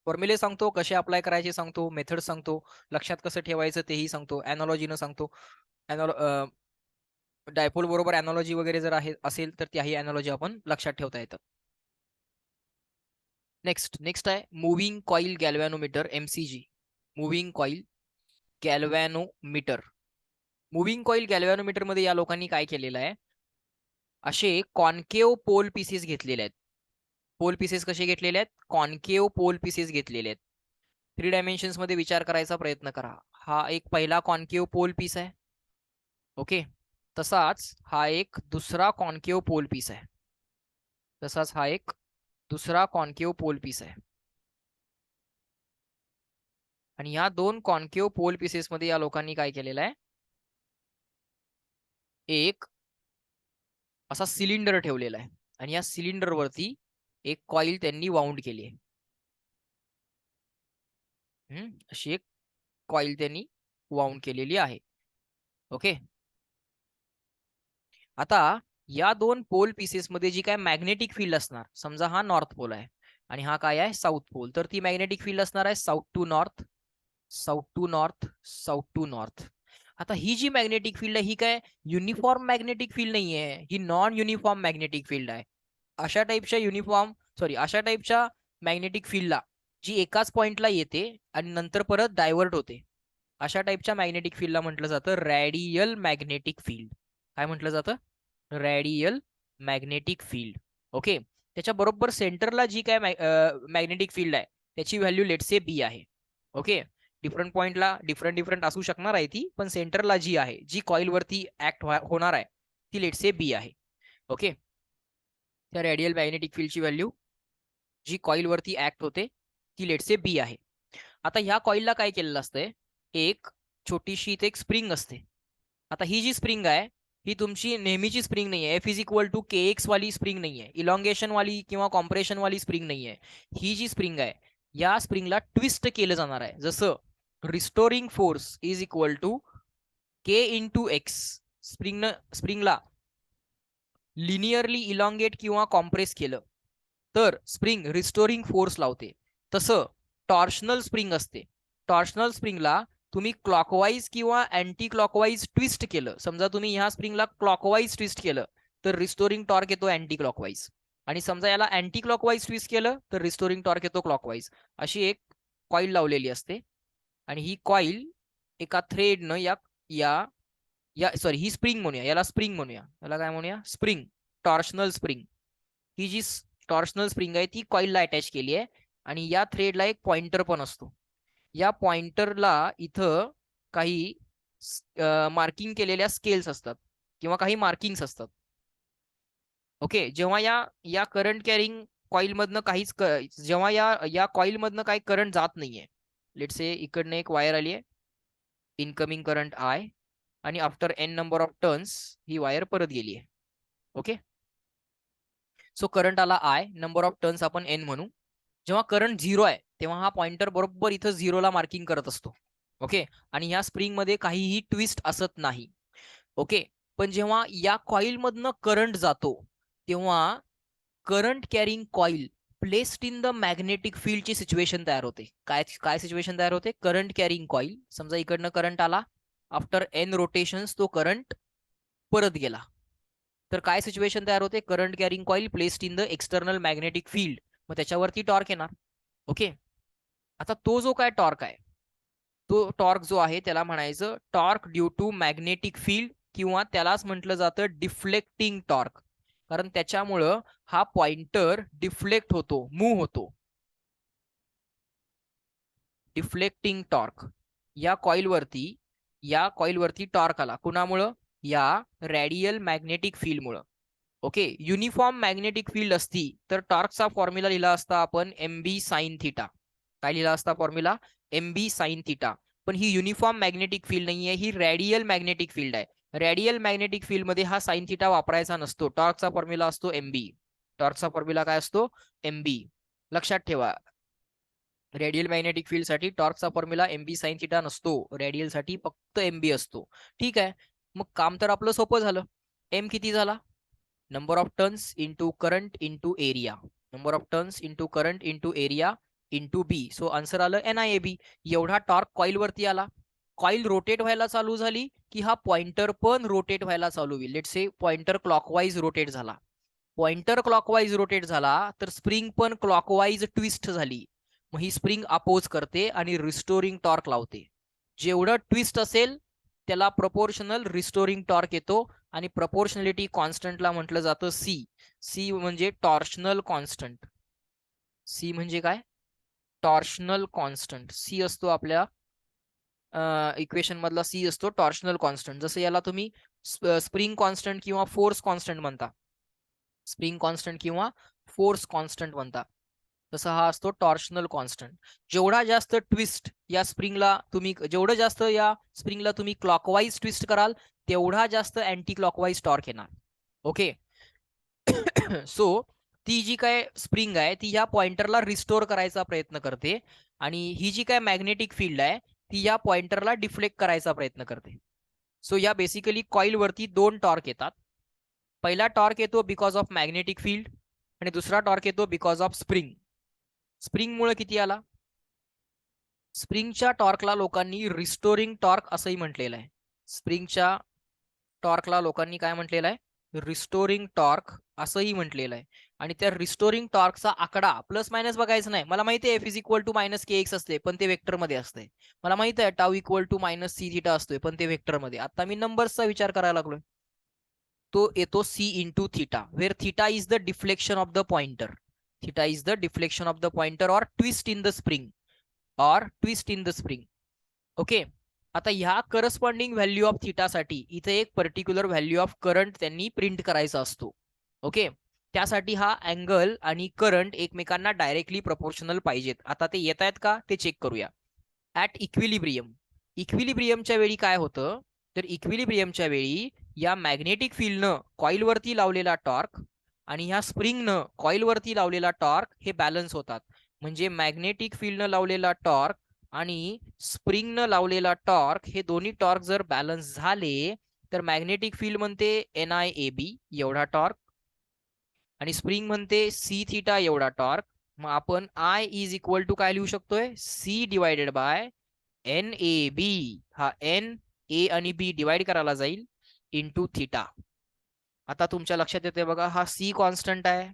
फॉर्म्युले सांगतो, कसे अप्लाय करायचे सांगतो, मेथड सांगतो, लक्षात कसं ठेवायचं तेही सांगतो, अॅनॉलॉजीनं सांगतो. डायपोल बरोबर अॅनॉलॉजी वगैरे जर आहे असेल तर त्याही अॅनॉलॉजी आपण लक्षात ठेवता येतं. नेक्स्ट आहे moving coil galvanometer, MCG. Moving coil galvanometer. Moving coil galvanometer मध्ये या लोकांनी काय केलेलं आहे, असे कॉन्केव पोल पीसेस घेतलेले आहेत. पोल पीसेस कसे घेतलेले आहेत, कॉन्केव पोल पीसेस घेतलेले आहेत. 3 डायमेन्शन्स मध्ये विचार करायचा प्रयत्न करा. हा एक पहिला कॉन्केव पोल पीस आहे. ओके, तसाच हा एक दुसरा कॉन्केव पोल पीस आहे. तसाच हा एक दुसरा कॉन्केव पोल पीस आहे. आणि या दोन कॉन्केव पोल पीसेस मध्ये या लोकांनी काय केलेलं आहे, एक असा सिलेंडर ठेवलेला आहे आणि या सिलेंडर वरती एक कॉईल त्यांनी वाउंड केली आहे. अशी एक कॉईल त्यांनी वाउंड केलेली आहे. ओके, आता या दोन पोल पीसेस मध्ये जी काय मॅग्नेटिक फील्ड असणार, समजा हा नॉर्थ पोल आहे आणि हा काय आहे साऊथ पोल, तर ती मॅग्नेटिक फील्ड असणार आहे south to north, south to north, south to north. आता ही जी मॅग्नेटिक फील्ड आहे ही काय युनिफॉर्म मॅग्नेटिक फील्ड नाही आहे, ही नॉन युनिफॉर्म मॅग्नेटिक फील्ड आहे. अशा टाईपच्या मॅग्नेटिक फील्डला जी एकाच पॉइंटला येते आणि नंतर परत डायव्हर्ट होते, अशा टाईपच्या मॅग्नेटिक फील्डला म्हटलं जातं रॅडियल मॅग्नेटिक फील्ड. काय म्हटलं जातं, रॅडियल मॅग्नेटिक फील्ड. ओके, त्याच्या बरोबर सेंटरला जी काय मॅग्नेटिक फील्ड आहे त्याची व्हॅल्यू लेट्स से बी आहे. ओके, डिफरंट पॉइंटला डिफरंट असू शकणार आहे ती, पण सेंटरला जी आहे, जी कॉईल वरती ऍक्ट होणार आहे ती लेट्स से बी आहे. ओके, त्या रेडियल मॅग्नेटिक फील्डची व्हॅल्यू जी कॉईल वरती ऍक्ट होते ती लेट्स से बी आहे. आता ह्या कॉईलला काय केलेलं असतंय, एक छोटीशी इथे एक स्प्रिंग असते. आता ही जी स्प्रिंग आहे ही तुमची नेहमीची स्प्रिंग नाही आहे, F=kx वाली स्प्रिंग नाही आहे, इलॉंगेशन वाली किंवा कॉम्प्रेशन वाली स्प्रिंग नाही आहे. ही जी स्प्रिंग आहे या स्प्रिंगला ट्विस्ट केलं जाणार आहे. जसं रिस्टोरिंग फोर्स =K × X. स्प्रिंगला लिनियरली इलॉंगेट किंवा कॉम्प्रेस केलं तर स्प्रिंग रिस्टोरिंग फोर्स लावते. तसं टॉर्शनल स्प्रिंग असते, टॉर्शनल स्प्रिंगला तुम्ही क्लॉकवाईज किंवा अँटी क्लॉकवाईज ट्विस्ट केलं, समजा तुम्ही ह्या स्प्रिंगला क्लॉकवाईज ट्विस्ट केलं तर रिस्टोरिंग टॉर्क येतो अँटी क्लॉकवाईज, आणि समजा याला अँटी क्लॉकवाईज ट्विस्ट केलं तर रिस्टोरिंग टॉर्क येतो क्लॉकवाईज. अशी एक कॉईल लावलेली असते आणि ही कॉईल एका थ्रेडनं या या या सॉरी ही स्प्रिंग म्हणूया, याला स्प्रिंग म्हणूया, याला काय म्हणूया, स्प्रिंग, टॉर्शनल स्प्रिंग. ही जी टॉर्शनल स्प्रिंग आहे ती कॉईलला अटॅच केली आहे आणि या थ्रेडला एक पॉइंटर पण असतो. या पॉइंटरला इथं काही मार्किंग केलेल्या स्केल्स असतात किंवा काही मार्किंग्स असतात. ओके, जेव्हा या या करंट कॅरिंग कॉईल मधनं जेव्हा या कॉईल मधनं काही करंट जात नाहीये, लेट्स से इकडनं एक वायर आली आहे, इनकमिंग करंट आय, आणि after n number of turns he wire परत गेली आहे. ओके, सो करंट आला आय, नंबर ऑफ टर्न्स आपण n म्हणू. जेव्हा करंट 0 आहे तेव्हा हा पॉइंटर बरोबर इथं 0ला मार्किंग करत असतो. ओके, आणि ह्या स्प्रिंग मध्ये काहीही ट्विस्ट असत नाही. ओके, पण जेव्हा या कॉईल मधनं करंट जातो तेव्हा current carrying coil placed in the magnetic फील्डची सिच्युएशन तयार होते. काय काय सिच्युएशन तयार होते, करंट कॅरिंग कॉईल, समजा इकडनं करंट आला, आफ्टर n रोटेशन्स तो करंट परत गेला, तर काय सिच्युएशन तयार होते, current carrying coil placed in the external magnetic field, मग त्याच्यावरती टॉर्क येणार. ओके, आता तो जो काय टॉर्क आहे, तो टॉर्क जो आहे त्याला म्हणायचं torque due to magnetic field, किंवा त्यालाच म्हटलं जातं डिफ्लेक्टिंग टॉर्क, कारण त्याच्यामुळं हा पॉइंटर डिफ्लेक्ट होतो, मूव्ह होतो. डिफ्लेक्टिंग टॉर्क, या कॉईलवरती टॉर्क आला कुणामुळं, या रेडियल मॅग्नेटिक फील्डमुळं. ओके, युनिफॉर्म मॅग्नेटिक फील्ड असती तर टॉर्कचा फॉर्म्युला लिहिला असता आपण MB साइन थिटा. काय लिहिला असता फॉर्म्युला, MB साइन थिटा. पण ही युनिफॉर्म मॅग्नेटिक फील्ड नाहीये, ही रेडियल मॅग्नेटिक फील्ड आहे. रेडियल मॅग्नेटिक फील्ड मध्ये हा साइन थिटा वापरायचा नसतो, टॉर्कचा फॉर्म्युला असतो MB. टॉर्कचा फॉर्म्युला काय असतो, MB. लक्षात ठेवा, रेडियल मॅग्नेटिक फील्ड साठी टॉर्कचा फॉर्म्युला MB साइन थिटा नसतो, रेडियल साठी फक्त MB असतो. ठीक आहे, मग काम तर आपलं सोपं झालं. M किती झाला, number of turns into current into area, number of turns into current into area into B. So answer आलं NIAB. एवढा टॉर्क कॉईल वरती आला. कॉईल रोटेट व्हायला चालू झाली की हा पॉइंटर पण रोटेट व्हायला चालू होईल. Let's say pointer clockwise rotate झाला. पॉइंटर क्लॉकवाईज रोटेट झाला तर स्प्रिंग पण क्लॉकवाईज ट्विस्ट झाली. मग ही स्प्रिंग अपोज करते आणि रिस्टोरिंग टॉर्क लावते. जेवढं ट्विस्ट असेल त्याला प्रपोर्शनल रिस्टोरिंग टॉर्क येतो. आणि प्रपोर्शनॅलिटी कॉन्स्टंटला म्हटलं जातं सी. सी म्हणजे टॉर्शनल कॉन्स्टंट. सी म्हणजे काय? Torsional constant. सी असतो आपल्या इक्वेशन मधला सी असतो टॉर्शनल कॉन्स्टंट. जसं याला तुम्ही स्प्रिंग कॉन्स्टंट किंवा फोर्स कॉन्स्टंट म्हणता. स्प्रिंग कॉन्स्टंट किंवा फोर्स कॉन्स्टंट म्हणता. तसा हा असतो टॉर्शनल कॉन्स्टंट. जेवढा जास्त ट्विस्ट या स्प्रिंगला तुम्ही जेवढं जास्त या स्प्रिंगला तुम्ही क्लॉकवाईज ट्विस्ट कराल तेवढा जास्त अँटी क्लॉकवाईज टॉर्क येणार. ओके. सो ती जी काय स्प्रिंग आहे ती या पॉइंटरला रिस्टोर करायचा प्रयत्न करते आणि ही जी काय मॅग्नेटिक फील्ड आहे ती या पॉइंटरला डिफ्लेक्ट करायचा प्रयत्न करते. सो या बेसिकली कॉईल वरती दोन टॉर्क येतात. पहिला टॉर्क येतो बिकॉज ऑफ मॅग्नेटिक फील्ड आणि दुसरा टॉर्क येतो बिकॉज ऑफ स्प्रिंग. स्प्रिंग मुळे किती आला? स्प्रिंगच्या टॉर्कला लोकांनी रिस्टोरिंग टॉर्क असंही म्हटलेलं आहे. स्प्रिंगच्या टॉर्कला लोकांनी काय म्हटलेलं आहे? रिस्टोरिंग टॉर्क असंही म्हटलेलं आहे. आणि त्या रिस्टोरिंग टॉर्कचा आकडा प्लस मायनस बघायचं नाही. मला माहिती आहे F=-kx असते पण ते वेक्टर मध्ये असते. मला माहिती आहे τ=-c असतोय पण ते वेक्टर मध्ये. आता मी नंबर्सचा विचार करायला लागलोय. तो येतो c into theta, where theta is the deflection of the pointer. Theta is the deflection of the pointer or twist in the spring. Okay. आता ह्या करस्पॉन्डिंग व्हॅल्यू ऑफ थिटासाठी इथे एक पर्टिक्युलर व्हॅल्यू ऑफ करंट त्यांनी print करायचा असतो. Okay. त्यासाठी हा अँगल आणि करंट एकमेकांना डायरेक्टली प्रपोर्शनल पाहिजेत. आता ते येत आहेत का ते चेक करूया. At equilibrium. इक्विलिब्रियमच्या वेळी काय होतं तर इक्विलिब्रियमच्या वेळी या मॅग्नेटिक फील्डनं कॉईलवरती लावलेला टॉर्क आणि ह्या स्प्रिंगनं कॉईलवरती लावलेला टॉर्क हे बॅलन्स होतात. म्हणजे मॅग्नेटिक फील्डनं लावलेला टॉर्क आणि स्प्रिंगनं लावलेला टॉर्क हे दोन्ही टॉर्क जर बॅलन्स झाले तर मॅग्नेटिक फील्ड म्हणते NIAB एवढा टॉर्क आणि स्प्रिंग म्हणते C थिटा एवढा टॉर्क. मग आपण I=, काय लिहू शकतोय? C divided by NAB. हा N A आणि B डिवाइड करायला जाईल इंटू थिटा. आता तुमच्या लक्षात येते बघा, हा C कॉन्स्टंट आहे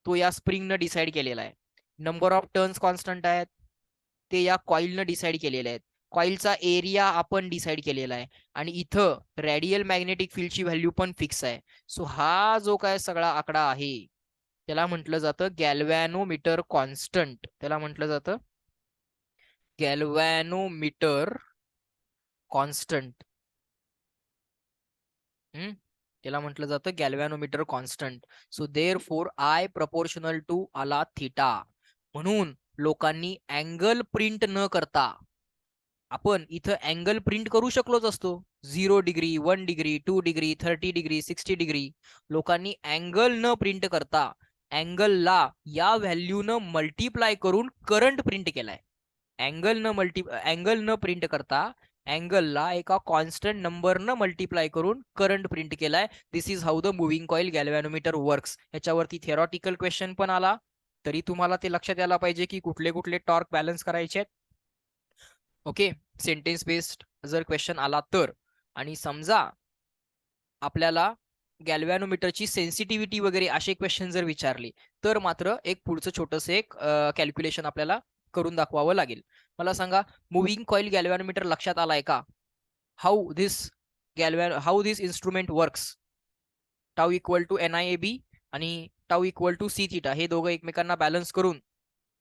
तो या स्प्रिंगनं डिसाइड केलेला आहे. नंबर ऑफ टर्न्स कॉन्स्टंट आहेत ते या कॉईलनं डिसाइड केलेले आहेत. कॉईलचा एरिया आपण डिसाइड केलेला आहे आणि इथं रेडियल मॅग्नेटिक फील्डची व्हॅल्यू पण फिक्स आहे. सो हा जो काय सगळा आकडा आहे त्याला म्हटलं जातं गॅल्व्हॅनोमीटर कॉन्स्टंट. त्याला म्हटलं जातं गॅल्व्हॅनोमीटर कॉन्स्टंट. त्याला म्हटलं जातं galvanometer constant. So therefore I proportional to आला थिटा. म्हणून लोकांनी अँगल प्रिंट न करता आपण इथं अँगल प्रिंट करू शकलोच असतो. 0 degree, 1 degree, 2 degree, 30 degree, 60 degree. लोकांनी अँगल न प्रिंट करता अँगलला या व्हॅल्यूनं मल्टिप्लाय करून करंट प्रिंट केलाय. अँगल न प्रिंट करता अँगलला एका कॉन्स्टंट नंबरनं मल्टिप्लाय करून करंट प्रिंट केलाय. This is how the moving coil galvanometer works. याच्यावरती थेरॉटिकल क्वेश्चन पण आला तरी तुम्हाला ते लक्षात यायला पाहिजे की कुठले कुठले टॉर्क बॅलन्स करायचे आहेत. ओके. सेंटेन्स बेस्ड जर क्वेश्चन आला तर, आणि समजा आपल्याला गॅल्व्हॅनोमीटरची सेन्सिटिव्हिटी वगैरे असे क्वेश्चन जर विचारले तर मात्र एक पुढचं छोटंसं एक कॅल्क्युलेशन आपल्याला करून दाखवावं लागेल. मला सांगा, मुव्हिंग कॉइल गॅल्व्हॅनोमीटर लक्षात आलाय का? How this instrument works. τ=NIAB आणि τ=C थिटा हे दोघं एकमेकांना बॅलन्स करून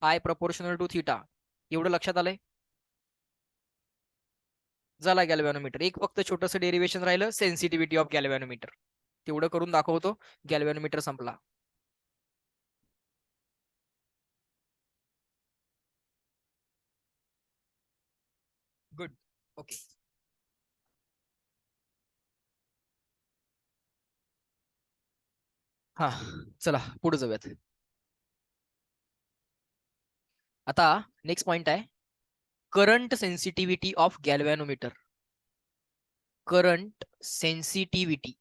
I प्रपोर्शनल टू थिटा एवढं लक्षात आलंय. झाला गॅल्व्हॅनोमीटर. एक फक्त छोटंसं डेरिवेशन राहिलं, सेन्सिटिव्हिटी ऑफ गॅल्व्हॅनोमीटर. तेवढं करून दाखवतो, गॅल्व्हॅनोमीटर संपला. गुड. ओके. हा, चला पुढे जाऊयात. आता नेक्स्ट पॉइंट आहे current sensitivity of galvanometer. Current sensitivity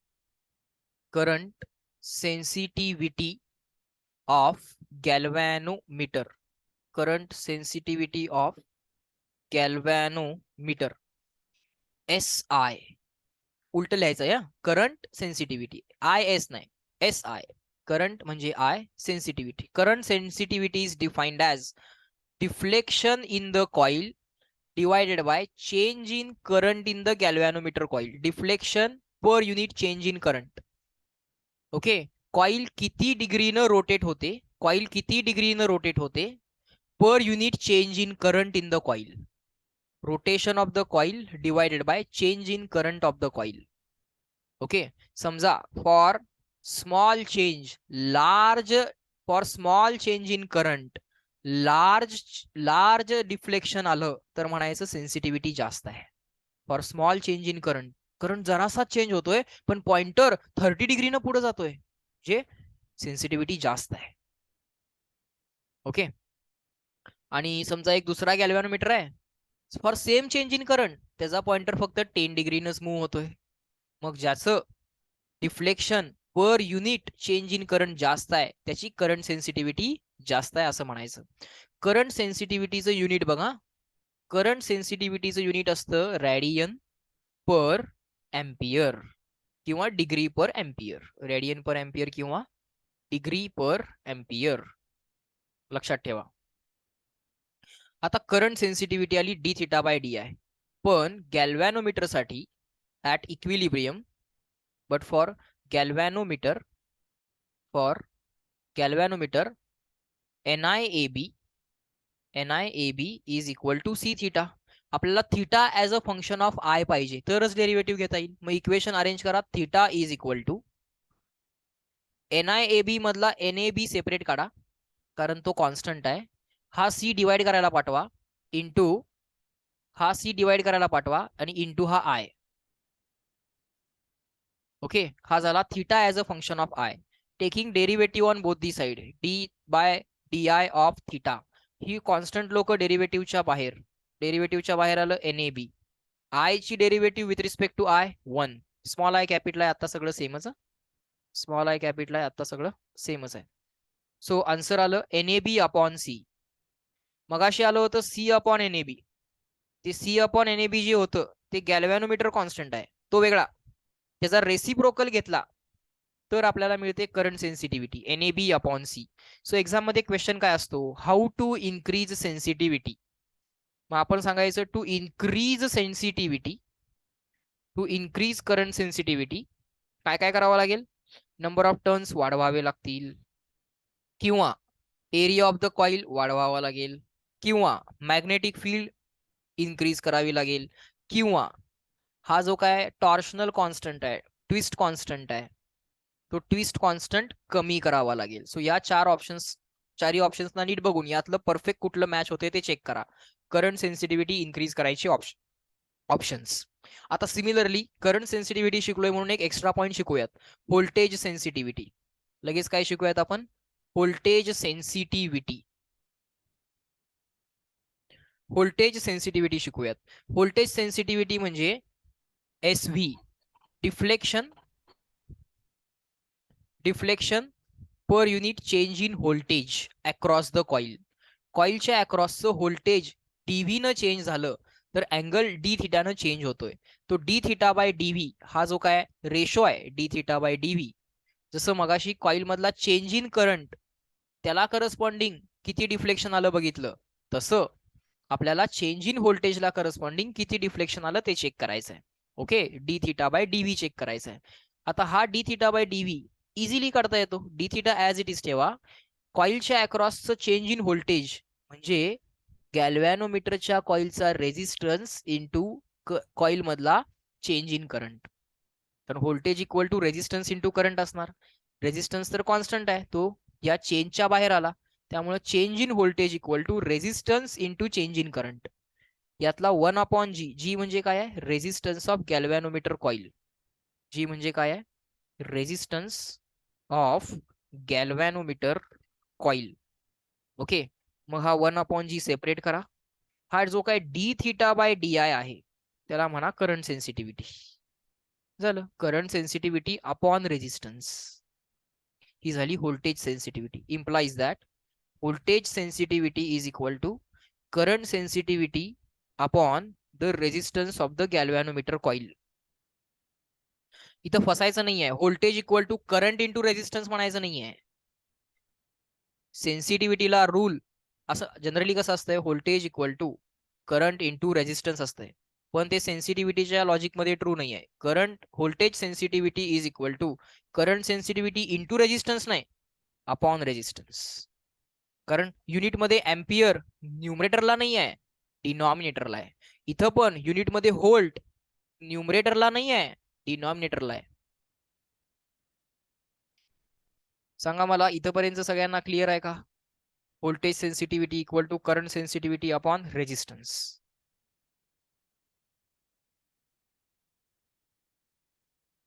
of galvanometer. Current sensitivity of galvanometer SI. उलट लिहायचं या, करंट सेन्सिटिव्हिटी, IS नाही, SI. करंट म्हणजे I, sensitivity. Current sensitivity is defined as deflection in the coil divided by change in current in the galvanometer coil. Deflection per unit change in current. Okay, coil किती डिग्रीनं rotate होते, coil किती डिग्रीनं rotate होते per unit change in current in the coil. Rotation of the coil divided by change in current of the coil. Okay, समजा for small change large, for small change in current large deflection आलं तर म्हणायचं sensitivity जास्त आहे. For small change in current, current जरासा change होतोय पण pointer 30 डिग्रीनं पुढे जातोय, जे सेन्सिटिव्हिटी जास्त आहे. ओके, आणि समजा एक दुसरा गॅल्व्हॅनोमीटर आहे, for same change in current त्याचा पॉइंटर फक्त 10 डिग्रीनंच मूव्ह होतोय. मग ज्याचं deflection per unit change in current जास्त आहे त्याची करंट सेन्सिटिव्हिटी जास्त आहे असं म्हणायचं. करंट सेन्सिटिव्हिटीचं युनिट बघा, करंट सेन्सिटिव्हिटीचं युनिट असतं रॅडियन पर एम्पियर किंवा डिग्री पर एम्पियर. रॅडियन पर एम्पियर किंवा डिग्री पर एम्पियर, लक्षात ठेवा. आता करंट सेन्सिटिव्हिटी आली D theta bye D I, पण गॅल्व्हॅनोमीटर साठी at equilibrium, but for galvanometer NIAB is equal to C theta. आपल्याला theta as a function of I पाहिजे तरच डेरिव्हेटिव्ह घेता येईल. मग इक्वेशन अरेंज करा, theta is equal to NIAB मधला NAB सेपरेट काढा कारण तो कॉन्स्टंट आहे. हा सी डिवाइड करायला पाठवा, इंटू हा सी डिवाइड करायला पाठवा आणि इंटू हा आय. ओके, हा झाला theta as a function of I. Taking derivative on both the side, D by D I of theta. ही कॉन्स्टंट लोक डेरिव्हेटिव्हच्या बाहेर आलं NAB. आय ची derivative with respect to I 1. Small I capital आहे, आता सगळं सेमच. स्मॉल आय कॅपिटल आहे, आता सगळं सेमच आहे. सो आन्सर आलं NAB अपॉन सी. मगाशी आलं होतं सी अपॉन NAB. ते सी अपॉन NAB जे होतं ते गॅल्व्हॅनोमीटर कॉन्स्टंट आहे, तो वेगळा. त्याचा रेसिप्रोकल घेतला तर आपल्याला मिळते current sensitivity NAB upon C. So exam मध्ये क्वेश्चन काय असतो, हाऊ टू इन्क्रीज सेन्सिटिव्हिटी. मग आपण सांगायचं to increase sensitivity, to increase current sensitivity काय काय करावं लागेल, नंबर ऑफ टर्न्स वाढवावे लागतील, किंवा एरिया ऑफ द कॉइल वाढवावा लागेल, किंवा मॅग्नेटिक फील्ड इन्क्रीज करावी लागेल, किंवा हा जो काय टॉर्शनल कॉन्स्टंट आहे, ट्विस्ट कॉन्स्टंट आहे, तो ट्विस्ट कॉन्स्टंट कमी करावा लागेल. सो या चारही ऑप्शन्सना नीट बघून यातलं परफेक्ट कुठलं मॅच होते ते चेक करा. करंट सेन्सिटिव्हिटी इन्क्रीज करायची ऑप्शन्स. आता सिमिलरली करंट सेन्सिटिव्हिटी शिकलोय म्हणून एक एक्स्ट्रा पॉइंट शिकूयात, व्होल्टेज सेन्सिटिव्हिटी. लगेच काय शिकूयात आपण, व्होल्टेज सेन्सिटिव्हिटी. व्होल्टेज सेन्सिटिव्हिटी शिकूयात. व्होल्टेज सेन्सिटिव्हिटी म्हणजे SV, deflection per unit change in voltage across the coil. कॉइलच्या अक्रॉसचं व्होल्टेज DV न चेंज झालं तर अँगल डी थिटानं चेंज होतोय. तो डी थिटा बाय DV हा जो काय रेशो आहे डी थिटा बाय DV, जसं मगाशी कॉइल मधला चेंज इन करंट त्याला करस्पॉन्डिंग किती डिफ्लेक्शन आलं बघितलं, तसं आपल्याला चेंज इन व्होल्टेजला करस्पॉन्डिंग किती डिफ्लेक्शन आलं ते चेक करायचं आहे. Okay, D theta by DV check करायचं आहे. आता हा D theta by DV easily काढता येतो. D theta as it is ठेवा, कॉइलच्या अक्रॉसचं चेंज इन व्होल्टेज म्हणजे गॅल्व्हॅनोमीटरच्या कॉइलचा रेझिस्टन्स इंटू कॉइल मधला चेंज इन करंट. तर voltage equal to resistance into current असणार. रेझिस्टन्स तर कॉन्स्टंट आहे, तो या चेंजच्या बाहेर आला, त्यामुळे change in voltage equal to resistance into change in current. यातला 1 अपॉन जी, जी म्हणजे काय आहे, resistance of galvanometer coil. G म्हणजे काय आहे, resistance of galvanometer coil. Okay, मग हा 1 अपॉन जी सेपरेट करा. हा जो काय डी थिटा बाय DI आहे त्याला म्हणा करंट सेन्सिटिव्हिटी. झालं, करंट सेन्सिटिव्हिटी अपॉन रेझिस्टन्स ही झाली voltage sensitivity. Implies that voltage sensitivity is equal to current sensitivity upon the resistance of the galvanometer coil. इथं फसायचं नाहीये. Voltage equal to current into resistance म्हणायचं नाहीये. सेन्सिटिव्हिटीला रूल असं जनरली कसं असतंय, voltage equal to current into resistance असतंय, पण ते सेन्सिटिव्हिटीच्या लॉजिकमध्ये ट्रू नाही आहे. Current voltage sensitivity is equal to current sensitivity into resistance नाही, अपॉन रेजिस्टन्स. कारण युनिटमध्ये एम्पियर न्यूमरेटरला नाही आहे, डिनॉमिनेटरला आहे. इथं पण युनिटमध्ये व्होल्ट न्यूमरेटरला नाही आहे, डिनॉमिनेटरला आहे. सांगा मला, इथपर्यंत सगळ्यांना क्लिअर आहे का? Voltage sensitivity equal to current sensitivity upon resistance.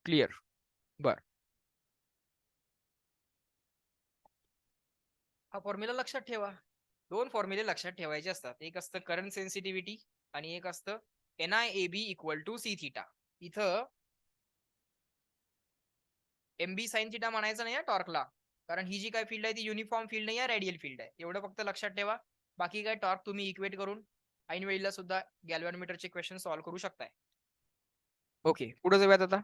Clear? बर, हा फॉर्म्युला लक्षात ठेवा. दोन फॉर्म्युले लक्षात ठेवायचे असतात. एक असतं करंट सेन्सिटिव्हिटी आणि एक असतं NIAB equal to C theta. इथं MB साइन थिटा म्हणायचं नाही टॉर्कला, कारण ही जी काय फील्ड आहे ती युनिफॉर्म फील्ड नाही आहे, रेडियल फील्ड आहे. एवढं फक्त लक्षात ठेवा. बाकी काय टॉर्क तुम्ही इक्वेट करून ऐन वेळेला सुद्धा गॅल्व्हॅनोमीटरचे क्वेश्चन सॉल्व्ह करू शकताय. ओके, पुढे जाऊयात आता.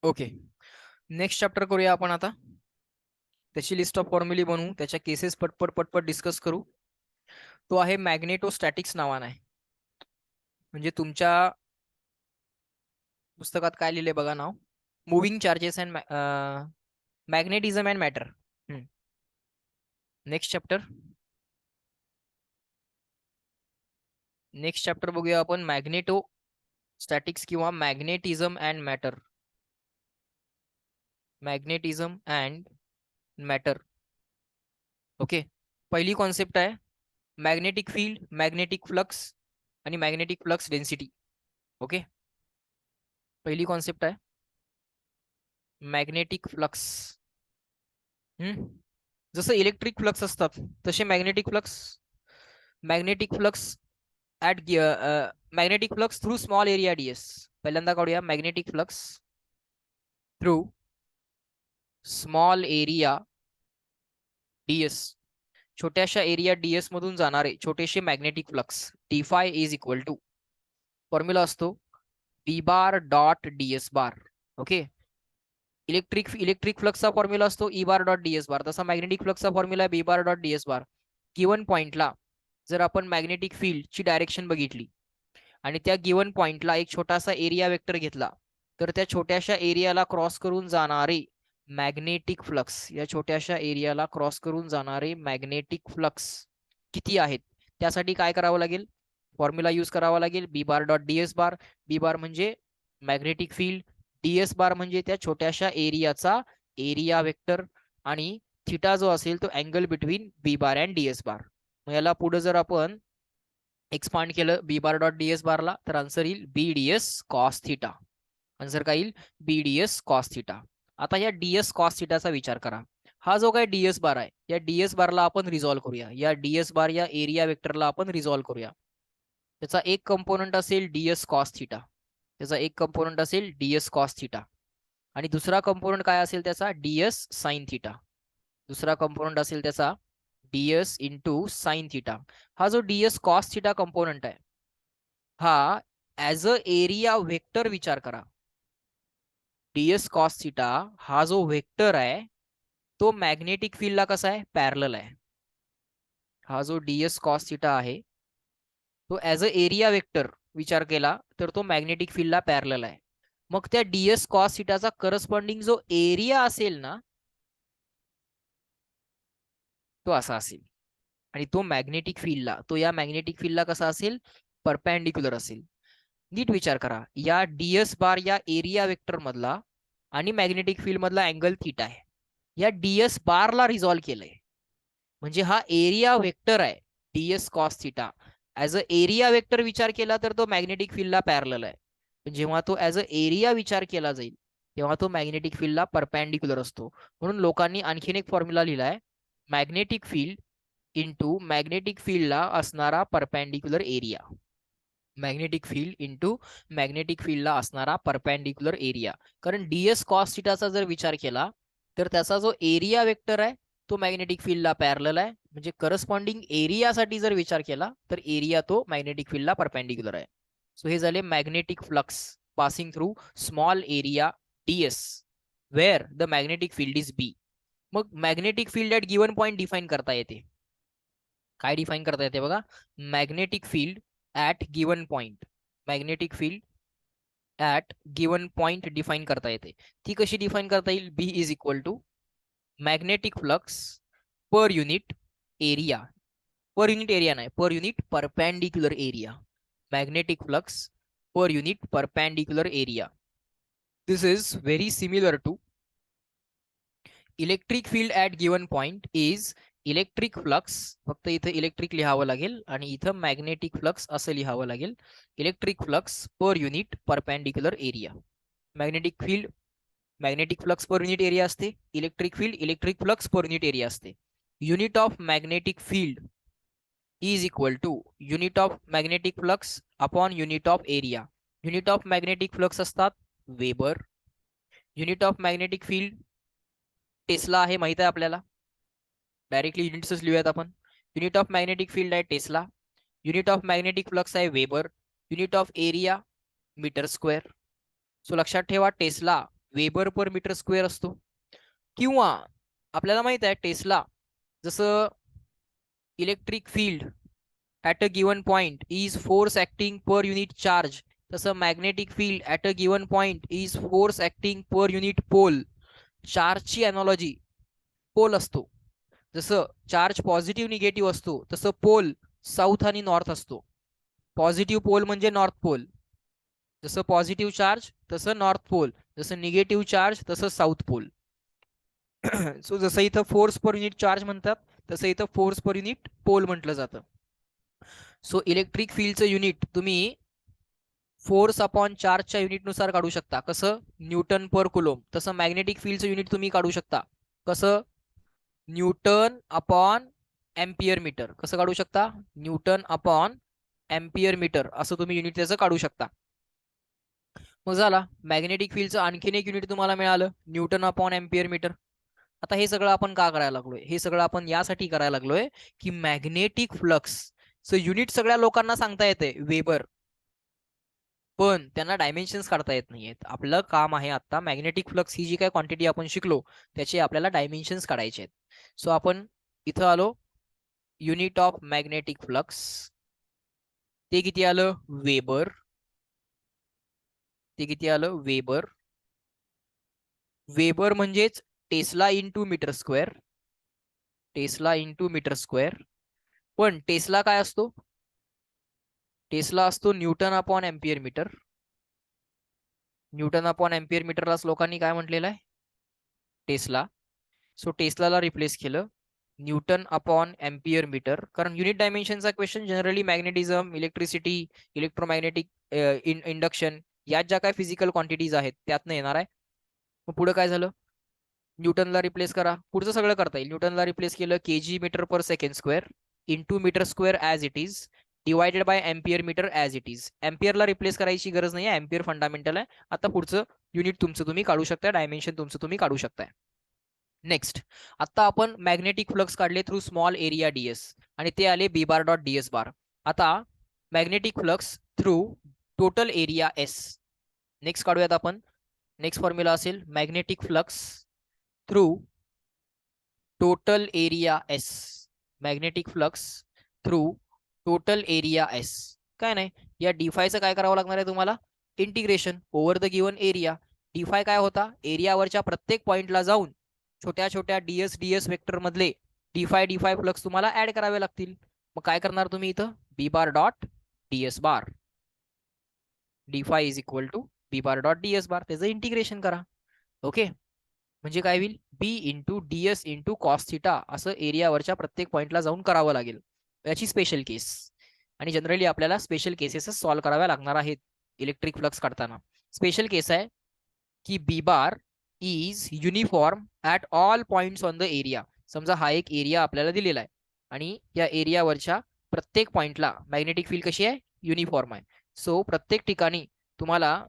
ओके, नेक्स्ट चॅप्टर करूया आपण आता. त्याची लिस्ट ऑफ फॉर्म्युले बनवू, त्याच्या केसेस पटपट पटपट डिस्कस करू. तो आहे मॅग्नेटोस्टॅटिक्स नावाने आहे. म्हणजे तुमच्या पुस्तकात काय लिहिले बघा नाव, moving charges and magnetism and matter. Next chapter बघूया आपण, मॅग्नेटोस्टॅटिक्स किंवा magnetism and matter. Magnetism and matter. Okay, पहिली कॉन्सेप्ट आहे मॅग्नेटिक फील्ड, मॅग्नेटिक फ्लक्स आणि मॅग्नेटिक फ्लक्स डेन्सिटी. ओके, पहिली कॉन्सेप्ट आहे मॅग्नेटिक फ्लक्स. जसं इलेक्ट्रिक फ्लक्स असतात तसे magnetic flux at magnetic flux through small area ds. पहिल्यांदा काढूया magnetic flux through small area ds. छोट्याशा एरिया ds मधून जाणारे छोटेसे magnetic flux d∅ is equal to formula असतो b bar dot ds bar. ओके, इलेक्ट्रिक फ्लक्सचा फॉर्म्युला असतो E bar dot ds bar. तसा मॅग्नेटिक फ्लक्सचा फॉर्म्युला आहे B bar dot ds bar. Given पॉइंटला जर आपण मॅग्नेटिक फील्डची डायरेक्शन बघितली आणि त्या गिवन पॉइंटला एक छोटासा एरिया वेक्टर घेतला, तर त्या छोट्याशा एरियाला क्रॉस करून जाणारे मॅग्नेटिक फ्लक्स, या छोट्याशा एरियाला क्रॉस करून जाणारे मॅग्नेटिक फ्लक्स किती आहेत, त्यासाठी काय करावं लागेल, फॉर्म्युला यूज करावा लागेल B बार डॉट ds बार. B बार म्हणजे मॅग्नेटिक फील्ड, ds बार म्हणजे त्या छोट्याशा एरियाचा एरिया वेक्टर, आणि थिटा जो असेल तो angle between B bar and ds बार. मग याला पुढे जर आपण एक्सपांड केलं B बार डॉट ds बारला, तर आन्सर येईल BDS कॉस थिटा. आन्सर काय येईल BDS कॉस थिटा. आता या DS कॉस थिटाचा विचार करा. हा जो काय DS बार आहे, या DS बारला आपण रिझॉल्व्ह करूया. या DS बार या एरिया वेक्टरला आपण रिझॉल्व्ह करूया. त्याचा एक कंपोनंट असेल DS कॉस थिटा, त्याचा एक कंपोनंट असेल DS कॉस थिटा, आणि दुसरा कंपोनंट काय असेल त्याचा DS साइन थिटा. दुसरा कंपोनंट असेल त्याचा DS इंटू साइन थिटा. हा जो DS कॉस थिटा कंपोनंट आहे, हा ऍज अ एरिया वेक्टर विचार करा. DS कॉस थिटा हा जो वेक्टर आहे तो मॅग्नेटिक फील्डला कसा आहे, पॅरलल आहे. हा जो DS कॉस थिटा आहे तो ऍज अ एरिया वेक्टर विचार केला तर तो मॅग्नेटिक फील्डला पॅरलल आहे. मग त्या DS कॉस थिटाचा करस्पॉन्डिंग जो एरिया असेल ना, तो असा असेल, आणि तो मॅग्नेटिक फील्डला, तो या मॅग्नेटिक फील्डला कसा असेल, परपेंडिक्युलर असेल. नीट विचार करा, या DS बार या एरिया वेक्टर मधला आणि मॅग्नेटिक फील्ड मधला अँगल थीटा आहे. या DS बारला रिझॉल्व्ह केलंय, म्हणजे हा एरिया वेक्टर आहे ds cos theta. As a area vector विचार केला तर तो मॅग्नेटिक फील्डला पॅरलल आहे. पण जेव्हा तो ऍज अ एरिया विचार केला जाईल तेव्हा तो मॅग्नेटिक फील्डला परपॅन्डिक्युलर असतो. म्हणून लोकांनी आणखीन एक फॉर्म्युला लिहिलाय, मॅग्नेटिक फील्ड इंटू मॅग्नेटिक फील्डला असणारा perpendicular area. Magnetic field into magnetic फील्डला असणारा परपॅन्डिक्युलर एरिया. कारण ds cos थिटाचा जर विचार केला तर त्याचा जो एरिया वेक्टर आहे तो मॅग्नेटिक फील्डला पॅरलल आहे. म्हणजे करस्पॉन्डिंग एरियासाठी जर विचार केला तर एरिया तो मॅग्नेटिक फील्डला परपॅन्डिक्युलर आहे. सो हे झाले magnetic flux passing through small area ds where the magnetic field is B. मग magnetic field at given point define करता येते. काय डिफाईन करता येते बघा, magnetic field at given point. Magnetic field at given point define करता येते. ती कशी डिफाईन करता येईल, B is equal to magnetic flux per unit area. Per unit area नाही, पर unit perpendicular area. Magnetic flux per unit perpendicular area. This is very similar to electric field at given point is electric flux. फक्त इथं electric लिहावं लागेल आणि इथं magnetic flux असं लिहावं लागेल. Electric flux per unit perpendicular area. Magnetic field magnetic flux per unit area असते, electric field electric flux per unit area असते. Unit of magnetic field is equal to unit of magnetic flux upon unit of area. Unit of magnetic flux असतात weber. Unit of magnetic field tesla आहे, माहित आहे आपल्याला, directly युनिट्सच लिहूयात आपण. Unit of magnetic field आहे tesla. Unit of magnetic flux आहे weber. Unit of area metre square. So लक्षात ठेवा tesla weber per metre square असतो. किंवा आपल्याला माहित आहे टेस्ला जसं electric field at a given point is force acting per unit charge, तसं magnetic field at a given point is force acting per unit pole. चार्जची अनॉलॉजी पोल असतो. जसं चार्ज पॉझिटिव्ह निगेटिव्ह असतो तसं पोल साऊथ आणि north असतो. Positive pole म्हणजे north pole, जसं पॉझिटिव्ह चार्ज तसं नॉर्थ पोल, जसं निगेटिव्ह चार्ज तसं साऊथ पोल. सो जसं इथं फोर्स पर युनिट चार्ज म्हणतात तसं इथं फोर्स पर युनिट पोल म्हटलं जातं. सो इलेक्ट्रिक फील्डचं युनिट तुम्ही फोर्स अपॉन चार्जच्या युनिटनुसार काढू शकता. कसं, न्यूटन पर कुलोम. तसं मॅग्नेटिक फील्डचं युनिट तुम्ही काढू शकता. कसं, न्यूटन अपॉन एम्पियर मीटर. कसं काढू शकता, न्यूटन अपॉन एम्पियर मीटर असं तुम्ही युनिट त्याचं काढू शकता. मग झाला मॅग्नेटिक फील्डचं आणखीन एक युनिट तुम्हाला मिळालं, न्यूटन अपॉन एम्पियर मीटर. आता हे सगळं आपण का करायला लागलोय, हे सगळं आपण यासाठी करायला लागलोय की मॅग्नेटिक फ्लक्स युनिट सगळ्या लोकांना सांगता येते वेबर, पण त्यांना डायमेन्शन्स काढता येत नाहीयेत. आपलं काम आहे आता मॅग्नेटिक फ्लक्स ही जी काय क्वांटिटी आपण शिकलो त्याचे आपल्याला डायमेन्शन्स काढायचे आहेत. सो आपण इथं आलो, युनिट ऑफ मॅग्नेटिक फ्लक्स ते किती आलं, वेबर. ते किती आलं, वेबर. वेबर म्हणजेच tesla into metre square. Tesla into metre square. पण टेस्ला काय असतो, टेस्ला असतो newton upon ampere metre. Newton upon ampere मीटरलाच लोकांनी काय म्हटलेलं आहे, टेस्ला. सो टेस्लाला रिप्लेस केलं न्यूटन अपॉन एम्पियर मीटर. कारण युनिट डायमेन्शनचा question generally magnetism, electricity, electromagnetic induction यात ज्या काय फिजिकल क्वांटिटीज आहेत त्यातनं येणार आहे. मग पुढे काय झालं, न्यूटनला रिप्लेस करा. पुढचं सगळं करता येईल. न्यूटनला रिप्लेस केलं KG metre per second square into metre square as it is divided by ampere metre as it is. एम्पियरला रिप्लेस करायची गरज नाही आहे, एम्पियर फंडामेंटल आहे. आता पुढचं युनिट तुमचं तुम्ही काढू शकता, डायमेन्शन तुमचं तुम्ही काढू शकताय. नेक्स्ट, आता आपण मॅग्नेटिक फ्लक्स काढले थ्रू स्मॉल एरिया ds आणि ते आले बी बार डॉट ds बार. आता magnetic flux through total area s. Next काढूयात आपण. नेक्स्ट फॉर्म्युला असेल magnetic flux through total area s. Magnetic flux through total area s. काय नाही, या डिफायचं काय करावं लागणार आहे तुम्हाला, integration over the given area. D phi काय होता, एरियावरच्या प्रत्येक पॉइंटला जाऊन छोट्या छोट्या ds वेक्टर मधले डिफाय फ्लक्स तुम्हाला ऍड करावे लागतील. मग काय करणार तुम्ही इथं, B bar dot ds bar. D phi is equal to B bar dot ds bar, त्याचं इंटिग्रेशन करा. ओके. म्हणजे काय होईल, B into ds into cos theta असं एरियावरच्या प्रत्येक पॉइंटला जाऊन करावं लागेल. याची स्पेशल केस, आणि जनरली आपल्याला स्पेशल केसेसच सॉल्व्ह कराव्या लागणार आहेत इलेक्ट्रिक फ्लक्स काढताना. स्पेशल केस आहे की B bar is uniform at all points on the area. समजा हा एक एरिया आपल्याला दिलेला आहे आणि या एरियावरच्या प्रत्येक पॉइंटला मॅग्नेटिक फील्ड कशी आहे, युनिफॉर्म आहे. सो प्रत्येक ठिकाणी तुम्हाला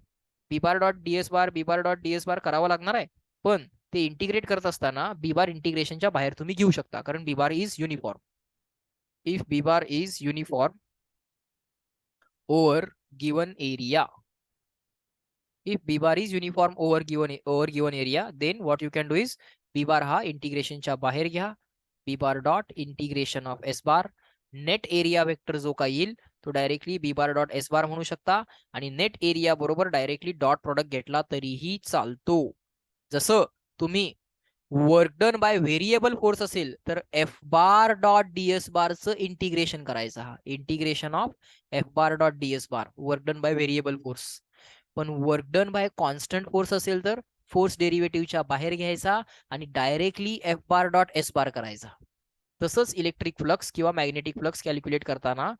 बी बार डॉट डीएस बार बी बार डॉट डीएस बार करावं लागणार आहे, पण ते इंटिग्रेट करत असताना बी बार इंटिग्रेशनच्या बाहेर तुम्ही घेऊ शकता, कारण B bar is uniform. If B bar is uniform over given area, if b bar is uniform over given area, then what you can do is b bar हा इंटिग्रेशनच्या बाहेर घ्या, b bar dot integration of s bar. Net area vector जो काय येईल तो directly b bar dot s bar म्हणू शकता, आणि नेट एरिया बरोबर डायरेक्टली डॉट प्रोडक्ट घेतला तरीही चालतो. जसं तुम्ही work done by variable force असेल तर एफ बार डॉट डीएस बारचं इंटिग्रेशन करायचं, हा integration of F bar dot DS bar work done by variable force. पण work done by constant force असेल तर फोर्स डेरिव्हेटिव्हच्या बाहेर घ्यायचा आणि directly F bar dot S bar करायचा. तसंच इलेक्ट्रिक फ्लक्स किंवा मॅग्नेटिक फ्लक्स कॅल्क्युलेट करताना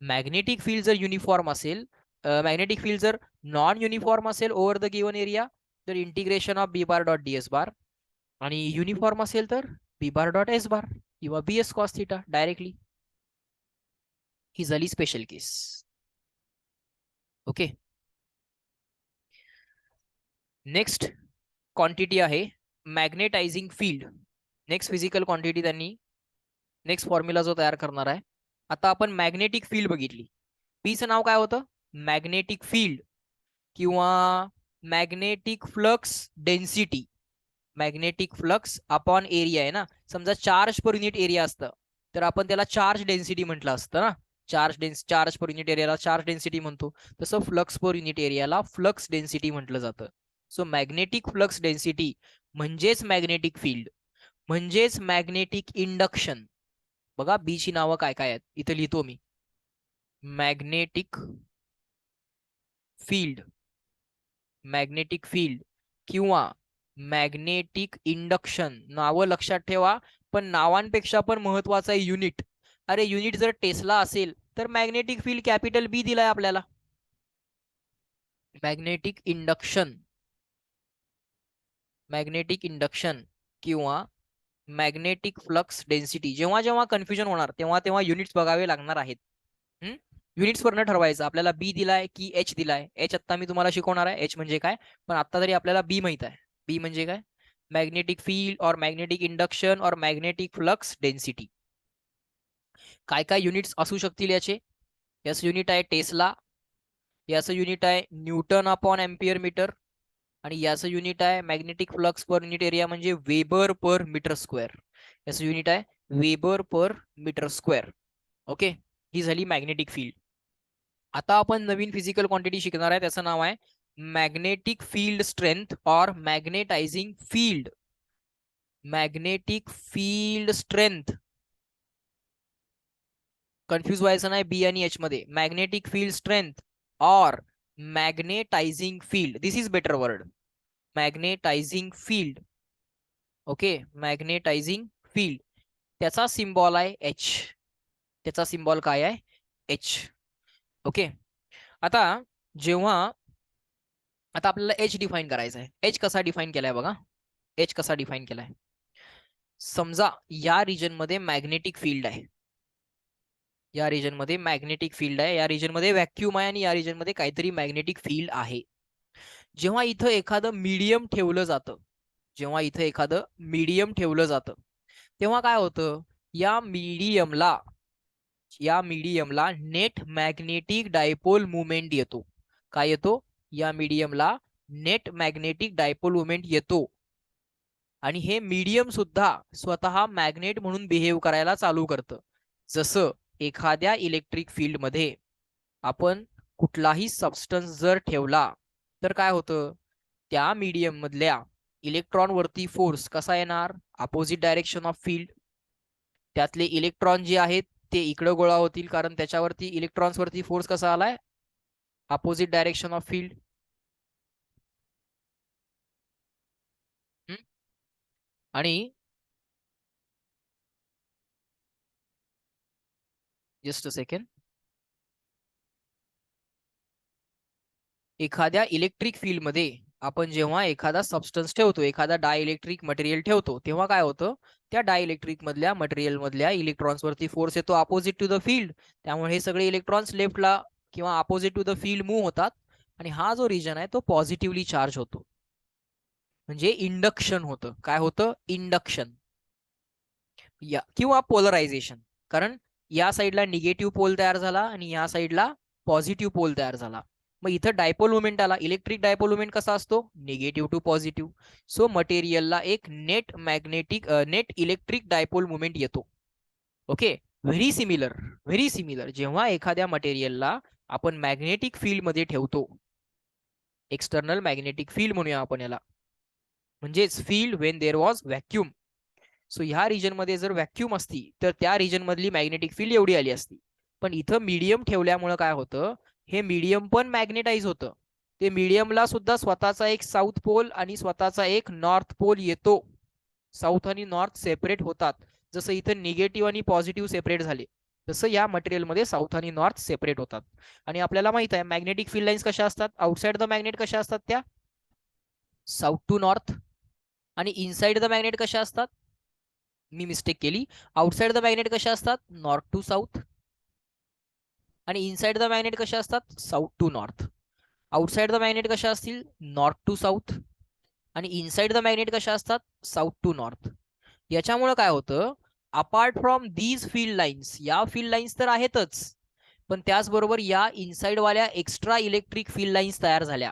मॅग्नेटिक फील्ड जर युनिफॉर्म असेल, मॅग्नेटिक फील्ड जर नॉन युनिफॉर्म असेल ओव्हर द गिवन एरिया, तर integration of B bar dot DS bar, आणि युनिफॉर्म असेल तर बी बार डॉट एस बार किंवा बी एस कॉस थिटा डायरेक्टली. ही झाली स्पेशल केस. ओके, नेक्स्ट क्वांटिटी आहे magnetising field. Next physical quantity त्यांनी नेक्स्ट फॉर्म्युला जो तयार करणार आहे. आता आपण मॅग्नेटिक फील्ड बघितली, पीचं नाव काय होतं, मॅग्नेटिक फील्ड किंवा magnetic flux density. Magnetic flux upon area आहे ना. समजा चार्ज पर युनिट एरिया असतं तर आपण त्याला चार्ज डेन्सिटी म्हटलं असतं ना. चार्ज पर युनिट एरियाला चार्ज डेन्सिटी म्हणतो, तसं फ्लक्स पर युनिट एरियाला फ्लक्स डेन्सिटी म्हटलं जातं. सो मॅग्नेटिक फ्लक्स डेन्सिटी म्हणजेच मॅग्नेटिक फील्ड म्हणजेच मॅग्नेटिक इंडक्शन. बघा बी ची नावं काय काय आहेत इथं लिहितो मी. मॅग्नेटिक फील्ड, मॅग्नेटिक फील्ड किंवा मॅग्नेटिक इंडक्शन. नावं लक्षात ठेवा, पण नावांपेक्षा पण महत्वाचं आहे युनिट. अरे युनिट जर टेस्ला असेल तर मॅग्नेटिक फील्ड कॅपिटल बी दिलाय आपल्याला. मॅग्नेटिक इंडक्शन, मॅग्नेटिक इंडक्शन किंवा मॅग्नेटिक फ्लक्स डेन्सिटी. जेव्हा जेव्हा कन्फ्युजन होणार तेव्हा तेव्हा युनिट्स बघावे लागणार आहेत. युनिट्स वरनं ठरवायचं आपल्याला बी दिलाय की एच दिलाय. एच आता मी तुम्हाला शिकवणार आहे एच म्हणजे काय, पण आता तरी आपल्याला बी माहित आहे. बी म्हणजे काय, मॅग्नेटिक फील्ड और मॅग्नेटिक इंडक्शन और मॅग्नेटिक फ्लक्स डेन्सिटी. काय काय युनिट्स असू शकतील याचे. याचं युनिट आहे टेस्ला, याचं युनिट आहे न्यूटन अपॉन एम्पियर मीटर, आणि याचं युनिट आहे magnetic flux per unit area म्हणजे वेबर पर मीटर स्क्वेअर. याचं युनिट आहे weber per metre square. Okay, ही झाली मॅग्नेटिक फील्ड. आता आपण नवीन फिजिकल क्वांटिटी शिकणार आहे, त्याचं नाव आहे मॅग्नेटिक फील्ड स्ट्रेंथ और magnetising field. Magnetic field strength, confuse व्हायचं नाही बी आणि एच मध्ये. मॅग्नेटिक फील्ड स्ट्रेंथ और magnetising field, this is better word. Magnetising field. Okay, magnetising field, त्याचा सिम्बॉल आहे एच. त्याचा सिम्बॉल काय आहे, एच. ओके, आता जेव्हा आता आपल्याला एच डिफाइन करायचा आहे. एच कसा डिफाइन केलाय बघा, एच कसा डिफाइन केलाय. समजा या रिजन मध्ये मॅग्नेटिक फील्ड आहे, या रिजन मध्ये मॅग्नेटिक फील्ड आहे, या रिजन मध्ये व्हॅक्यूम आहे, आणि या रिजन मध्ये काहीतरी मॅग्नेटिक फील्ड आहे. जेव्हा इथं एखादं मीडियम ठेवलं जातं, जेव्हा इथं एखादं मीडियम ठेवलं जातं तेव्हा काय होतं, या मीडियमला नेट मॅग्नेटिक डायपोल मुवमेंट येतो. काय येतो, या मीडियमला नेट मॅग्नेटिक डायपोल मुवमेंट येतो, आणि हे मीडियम सुद्धा स्वतः मॅग्नेट म्हणून बिहेव करायला चालू करतं. जसं एखाद्या इलेक्ट्रिक फील्ड मध्ये आपण कुठलाही सबस्टन्स जर ठेवला तर काय होतं, त्या मीडियम मधल्या इलेक्ट्रॉन वरती फोर्स कसा येणार, अपोजिट डायरेक्शन ऑफ फील्ड. त्यातले इलेक्ट्रॉन जे आहेत ते इकडे गोळा होतील, कारण त्याच्यावरती इलेक्ट्रॉन्स वरती फोर्स कसा आलाय, अपोजिट डायरेक्शन ऑफ फील्ड. आणि जस्ट अ सेकंड, एखाद्या इलेक्ट्रिक फील्ड मध्ये आपण जेव्हा एखादा सबस्टन्स ठेवतो, एखादा डायइलेक्ट्रिक मटेरियल ठेवतो, तेव्हा काय होतं, त्या डायइलेक्ट्रिक मधल्या मटेरियल मधल्या इलेक्ट्रॉन्स वरती फोर्स येतो अपोजिट टू द फील्ड. त्यामुळे हे सगळे इलेक्ट्रॉन्स लेफ्टला किंवा opposite to the field move होतात आणि हा जो रिजन आहे तो पॉझिटिव्हली चार्ज होतो, म्हणजे इंडक्शन होतं. काय होतं? इंडक्शन या किंवा पोलरायझेशन. कारण या साईडला निगेटिव्ह पोल तयार झाला आणि या साईडला पॉझिटिव्ह पोल तयार झाला. मग इथं डायपोल मुवमेंट आला. इलेक्ट्रिक डायपोल मुवमेंट कसा असतो? Negative to positive. सो मटेरियलला एक नेट इलेक्ट्रिक डायपोल मुवमेंट येतो. ओके, व्हेरी सिमिलर जेव्हा एखाद्या मटेरियलला आपण मॅग्नेटिक फील्ड मध्ये ठेवतो, एक्सटर्नल मॅग्नेटिक फील्ड म्हणूया आपण याला, म्हणजेच field Wien there was vacuum. So ह्या रिजन मध्ये जर व्हॅक्यूम असती तर त्या रिजन मधली मॅग्नेटिक फील्ड एवढी आली असती. पण इथं मीडियम ठेवल्यामुळे काय होतं, हे मीडियम पण मॅग्नेटाइज होतं. ते मीडियमला सुद्धा स्वतःचा एक साऊथ पोल आणि स्वतःचा एक नॉर्थ पोल येतो. साऊथ आणि नॉर्थ सेपरेट होतात. जसं इथं निगेटिव्ह आणि पॉझिटिव्ह सेपरेट झाले, तसं या मटेरियलमध्ये साऊथ आणि नॉर्थ सेपरेट होतात. आणि आपल्याला माहित आहे मॅग्नेटिक फील्ड लाईन्स कशा असतात, आउटसाइड द मॅग्नेट कशा असतात, त्या साऊथ टू नॉर्थ. आणि इनसाइड द मॅग्नेट कशा असतात, मी मिस्टेक केली, आउटसाइड द मॅग्नेट कशा असतात, नॉर्थ टू साऊथ. आणि इनसाइड द मॅग्नेट कशा असतात, south to north. Outside the magnet कशा असतील, नॉर्थ टू साऊथ. आणि इनसाइड द मॅग्नेट कशा असतात, साऊथ टू नॉर्थ. याच्यामुळे काय होतं, apart from these field lines, या फील्ड लाईन्स तर आहेतच, पण त्याचबरोबर या इनसाइड वाल्या एक्स्ट्रा इलेक्ट्रिक फील्ड लाईन्स तयार झाल्या.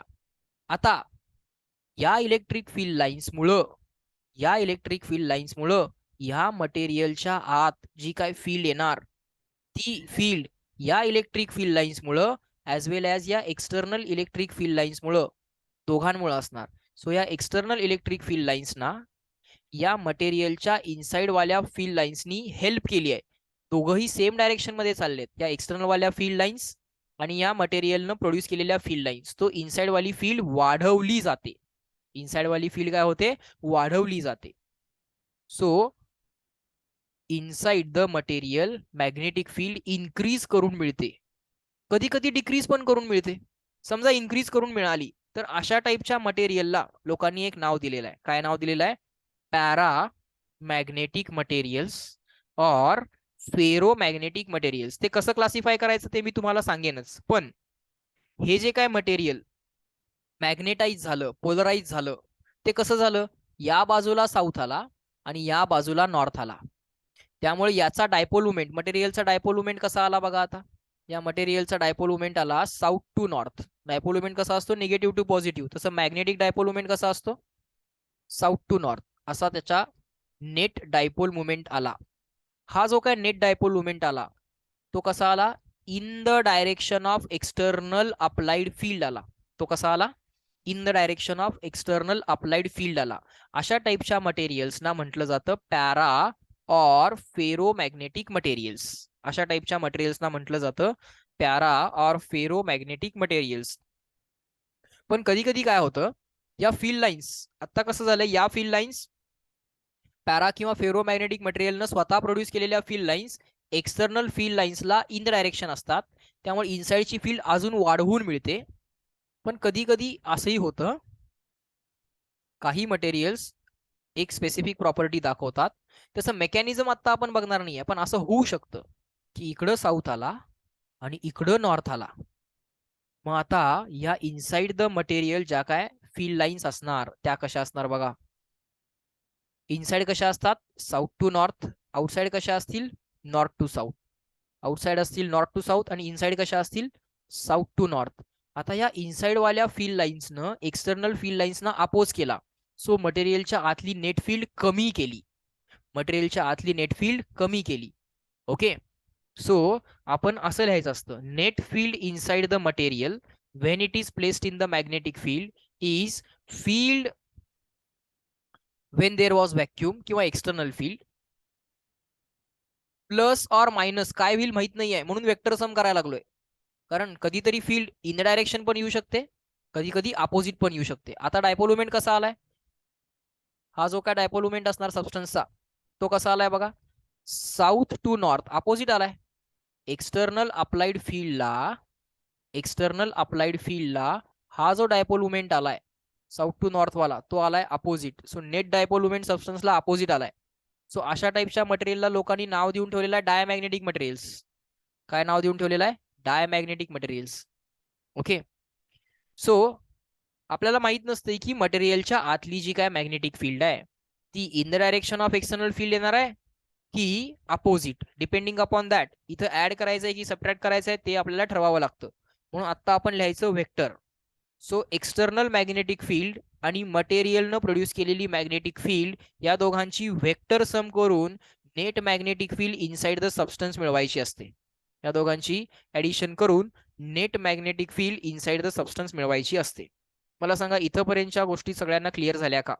आता या इलेक्ट्रिक फील्ड लाईन्समुळं ह्या मटेरियलच्या आत जी काय फील्ड येणार, ती फील्ड या इलेक्ट्रिक फील्ड लाईन्समुळं ॲज वेल ॲज या एक्सटर्नल इलेक्ट्रिक फील्ड लाईन्समुळं, दोघांमुळे असणार. सो या एक्सटर्नल इलेक्ट्रिक फील्ड लाईन्सना या मटेरियलच्या इनसाइड वाल्या फील्ड लाईन्सनी हेल्प केली आहे. दोघंही सेम डायरेक्शन मध्ये चाललेत, या एक्सटर्नल वाल्या फील्ड लाईन्स आणि या मटेरियलनं प्रोड्यूस केलेल्या फील्ड लाईन्स. तो इनसाइड वाली फील्ड वाढवली जाते. इनसाइड वाली फील्ड काय होते, वाढवली जाते. So inside the material magnetic field increase करून मिळते, कधी कधी डिक्रीज पण करून मिळते. समजा इन्क्रीज करून मिळाली तर अशा टाईपच्या मटेरियलला लोकांनी एक नाव दिलेलं आहे. काय नाव दिलेलं आहे? पॅरा मॅग्नेटिक मटेरियल्स और फेरो मॅग्नेटिक मटेरियल्स. ते कसं क्लासिफाय करायचं ते मी तुम्हाला सांगेनच. पण हे जे काय मटेरियल मॅग्नेटाइज झालं, पोलराइज झालं, ते कसं झालं, या बाजूला साऊथ आला आणि या बाजूला नॉर्थ आला. त्यामुळे याचा डायपोल मुवमेंट, मटेरियलचा डायपोल मुवमेंट कसा आला बघा. आता या मटेरियलचा डायपोल मुवमेंट आला south to north. Dipole movement कसा असतो, निगेटिव्ह टू पॉझिटिव्ह. तसं मॅग्नेटिक डायपोल मुवमेंट कसा असतो, साऊथ टू नॉर्थ. असा त्याचा नेट डायपोल मुवमेंट आला. हा जो काय नेट डायपोल मुवमेंट आला तो कसा आला, in the direction of external applied field आला. तो कसा आला, in the direction of external applied field आला. अशा टाईपच्या मटेरियल्सना म्हटलं जातं पॅरा और फेरो मॅग्नेटिक मटेरियल्स. अशा टाईपच्या मटेरियल्सना म्हटलं जातं पॅरा और फेरो मॅग्नेटिक मटेरियल्स. पण कधी कधी काय होतं, या फील्ड लाईन्स, आता कसं झालं, या फील्ड लाईन्स पॅरा किंवा फेरो मॅग्नेटिक मटेरियलनं स्वतः प्रोड्यूस केलेल्या फील्ड लाईन्स एक्सटर्नल फील्ड लाईन्सला इन द डायरेक्शन असतात. त्यामुळे इनसाइडची फील्ड अजून वाढवून मिळते. पण कधी कधी असंही होतं, काही मटेरियल्स एक स्पेसिफिक प्रॉपर्टी दाखवतात. त्याचं मेकॅनिझम आता आपण बघणार नाहीये, पण असं होऊ शकतं की इकडं साऊथ आला आणि इकडं नॉर्थ आला. मग आता या इनसाइड द मटेरियल ज्या काय फील्ड लाईन्स असणार त्या कशा असणार बघा. इनसाइड कशा असतात, साऊथ टू नॉर्थ. आउटसाइड कशा असतील, नॉर्थ टू साऊथ. आउटसाइड असतील नॉर्थ टू साऊथ आणि इनसाइड कशा असतील, साऊथ टू नॉर्थ. आता या इनसाइड वाल्या फील्ड लाईन्सनं एक्सटर्नल फील्ड लाईन्सना अपोज केला. सो मटेरियलच्या आतली नेट फील्ड कमी केली. मटेरियलच्या आतली नेट फील्ड कमी केली. ओके, सो आपण असं लिहायचं असतं, net field inside the material when it is placed in the magnetic field is field when there was vacuum किंवा external field plus or minus काय होईल माहित नाही आहे, म्हणून वेक्टर सम करायला लागलोय. कारण कधीतरी फील्ड इन द डायरेक्शन पण येऊ शकते, कधी कधी अपोजिट पण येऊ शकते. आता डायपोल मुवमेंट कसा आलाय, हा जो काय डायपोल मोमेंट असणार सबस्टन्सचा तो कसा आलाय बघा, साऊथ टू नॉर्थ अपोजिट आलाय. एक्सटर्नल अप्लाइड फील्डला हा जो डायपोल मोमेंट आलाय साऊथ टू नॉर्थ वाला तो आलाय opposite. So net dipole moment सबस्टन्सला अपोजिट आलाय. सो अशा टाईपच्या मटेरियलला लोकांनी नाव देऊन ठेवलेलं आहे डायमॅग्नेटिक मटेरियल्स. काय नाव देऊन ठेवलेलं आहे, डायमॅग्नेटिक मटेरियल्स. ओके. सो आपल्याला माहित नसते की मटेरियलच्या आतली जी काय मॅग्नेटिक फील्ड आहे ती in the direction of external field येणार आहे की अपोजिट, डिपेंडिंग अपॉन दॅट इथं ऍड करायचं आहे की सबट्रॅक्ट करायचं आहे ते आपल्याला ठरवावं लागतं. म्हणून आता आपण लिहायचं vector. So external magnetic field आणि मटेरियलनं प्रोड्यूस केलेली मॅग्नेटिक फील्ड या दोघांची व्हेक्टर सम करून net magnetic field inside the substance मिळवायची असते. या दोघांची ऍडिशन करून net magnetic field inside the substance मिळवायची असते. मला सांगा इथंपर्यंतच्या गोष्टी सगळ्यांना क्लिअर झाल्या का?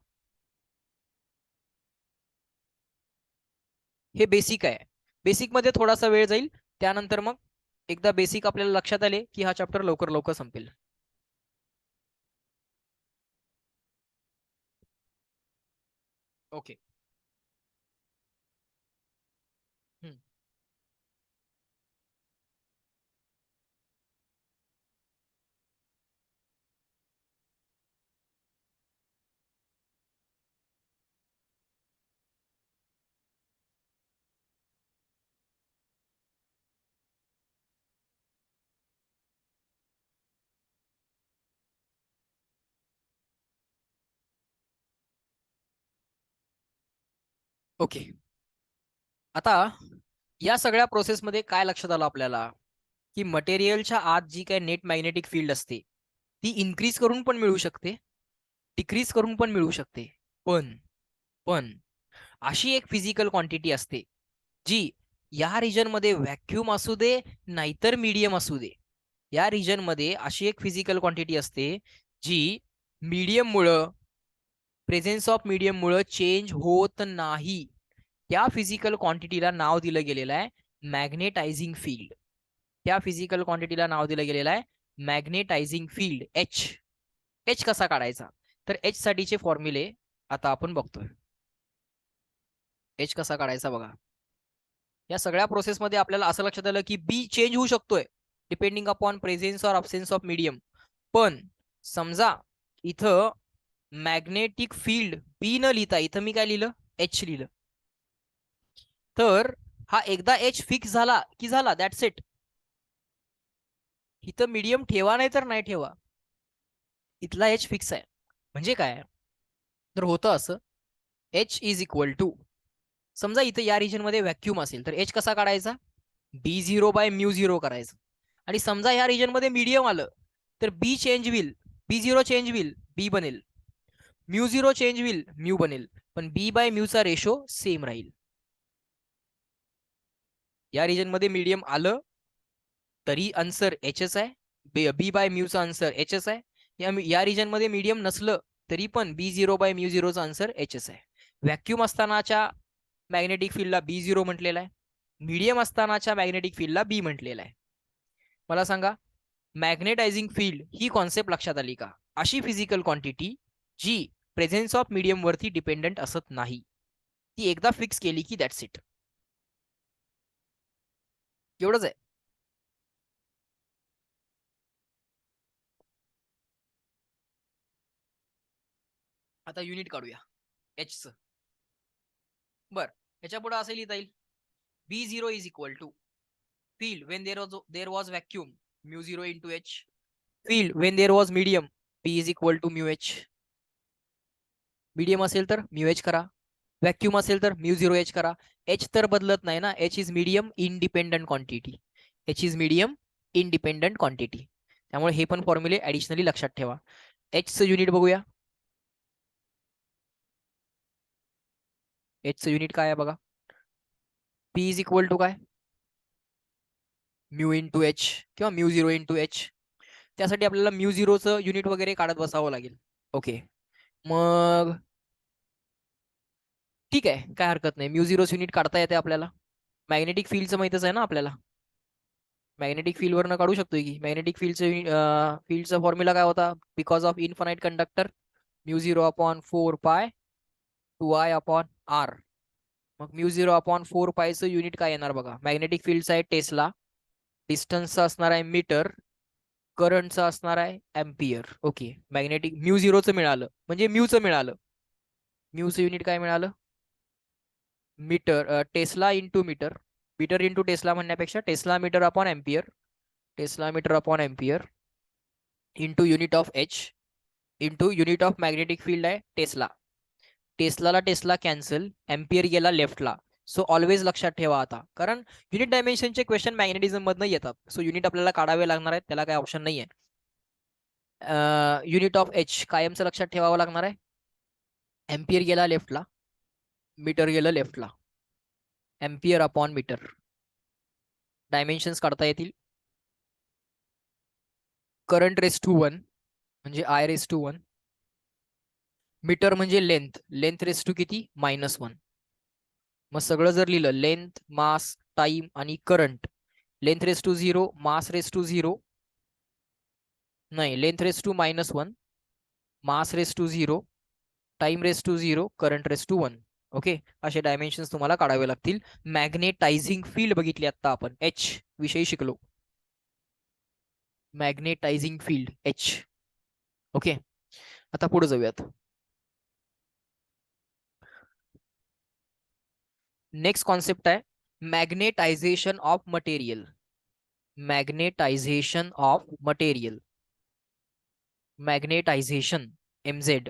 हे बेसिक आहे. बेसिक मध्ये थोडासा वेळ जाईल, त्यानंतर मग एकदा बेसिक आपल्याला लक्षात आले की हा चॅप्टर लवकर लवकर संपेल. ओके. ओके. आता या सगळ्या प्रोसेसमध्ये काय लक्षात आलं आपल्याला की मटेरियलच्या आत जी काय नेट मॅग्नेटिक फील्ड असते ती इन्क्रीज करून पण मिळू शकते, डिक्रीज करून पण मिळू शकते. पण पण अशी एक फिजिकल क्वांटिटी असते जी या रिजन मध्ये व्हॅक्यूम असू दे नाहीतर मीडियम असू दे, या रिजन मध्ये अशी एक फिजिकल क्वांटिटी असते जी मीडियम मुळे, प्रेझेन्स ऑफ मीडियम मुळे चेंज होत नाही. त्या फिजिकल क्वांटिटीला नाव दिलं गेलेलं आहे मॅग्नेटायझिंग फील्ड. त्या फिजिकल क्वांटिटीला नाव दिलं गेलेलं आहे मॅग्नेटायझिंग फील्ड, एच. एच कसा काढायचा, तर एच साठीचे फॉर्म्युले आता आपण बघतोय. एच कसा काढायचा बघा. या सगळ्या प्रोसेसमध्ये आपल्याला असं लक्षात आलं की बी चेंज होऊ शकतोय depending upon presence or absence of medium. पण समजा इथं मॅग्नेटिक फील्ड बी न लिहिता इथं मी काय लिहिलं, एच लिहिलं, तर हा एकदा एच फिक्स झाला की झाला, दॅट्स इट. इथं मीडियम ठेवा नाही तर नाही ठेवा, इथला एच फिक्स आहे. म्हणजे काय, तर होतं असं एच इज इक्वल टू, समजा इथं या रिजन मध्ये व्हॅक्यूम असेल तर एच कसा काढायचा, B0/μ0 करायचं. आणि समजा या रिजन मध्ये मीडियम आलं तर बी चेंज होईल, B0 चेंज होईल, बी बनेल, μ0 चेंज होईल, म्यू बनेल, पण B/μ चा रेशो सेम राहील. या रिजन मध्ये मीडियम आलं तरी आन्सर एचच आहे, B/μ चा आन्सर एचच आहे. या रिजन मध्ये मीडियम नसलं तरी पण B0/μ0 चा आन्सर एचच आहे. व्हॅक्यूम असतानाच्या मॅग्नेटिक फील्डला B0 म्हटलेला आहे, मीडियम असतानाच्या मॅग्नेटिक फील्डला बी म्हटलेला आहे. मला सांगा मॅग्नेटायझिंग फील्ड ही कॉन्सेप्ट लक्षात आली का? अशी फिजिकल क्वांटिटी जी प्रेझेन्स ऑफ मीडियम वरती डिपेंडंट असत नाही, ती एकदा फिक्स केली की दॅट्स इट. एवढंच आहे. आता युनिट काढूया एचचं. बर, याच्या पुढे असं लिहिता येईल B0 is equal to field when there was vacuum μ0 into h, field when there was medium B is equal to mu h. Medium असेल तर म्यू एच करा, व्हॅक्यूम असेल तर μ0 h करा. एच तर बदलत नाही ना, H is medium independent quantity, H is medium independent quantity. त्यामुळे हे पण फॉर्म्युले ऍडिशनली लक्षात ठेवा. एचचं युनिट बघूया. एचचं युनिट काय आहे बघा, P इज इक्वल टू काय, म्यू इंटू एच किंवा μ0 इंटू एच. त्यासाठी आपल्याला μ0चं युनिट वगैरे काढत बसावं लागेल. ओके, मग ठीक आहे, काय हरकत नाही, μ0चं युनिट काढता येते आपल्याला. मॅग्नेटिक फील्डचं माहितच आहे ना आपल्याला, मॅग्नेटिक फील्ड वरनं काढू शकतोय की. मॅग्नेटिक फील्डचा फॉर्म्युला काय होता, because of infinite conductor μ0/4π 2I/r. मग μ0/4π युनिट काय येणार बघा. मॅग्नेटिक फील्डचा आहे टेस्ला, डिस्टन्सचा असणार आहे मीटर, करंटचा असणार आहे एम्पियर. ओके, मॅग्नेटिक μ0चं मिळालं म्हणजे म्यूचं मिळालं. म्यूचं युनिट काय मिळालं, metre, tesla into metre, metre into tesla म्हणण्यापेक्षा tesla metre upon ampere, tesla metre upon ampere into unit of H into unit of magnetic field आहे टेस्ला. टेस्लाला टेस्ला कॅन्सल, एम्पियर गेला लेफ्टला. सो ऑलवेज लक्षात ठेवा आता, कारण युनिट डायमेन्शनचे क्वेश्चन मॅग्नेटिझम मधनं येतात. सो युनिट आपल्याला काढावे लागणार आहेत, त्याला काही ऑप्शन नाही आहे. युनिट ऑफ एच कायमचं लक्षात ठेवावं लागणार आहे. एम्पियर गेला लेफ्टला, मीटर गेलं लेफ्टला, एम्पियर अपॉन मीटर. डायमेन्शन्स काढता येतील. करंट रेस टू 1 म्हणजे I रेस टू 1, मीटर म्हणजे लेंथ, लेंथ रेस टू किती -1. मग सगळं जर लिहिलं, लेंथ, मास, टाइम आणि current, length raise to 0, mass raise to 0, नाही length raise to -1, mass raise to 0, time raise to 0, current raise to 1. Okay, असे dimensions तुम्हाला काढावे लागतील. मॅग्नेटायझिंग फील्ड बघितली आता आपण, एच विषयी शिकलो. Magnetising field H. ओके, आता पुढे जाऊयात. नेक्स्ट कॉन्सेप्ट आहे magnetisation of material. Magnetisation of material, magnetisation MZ,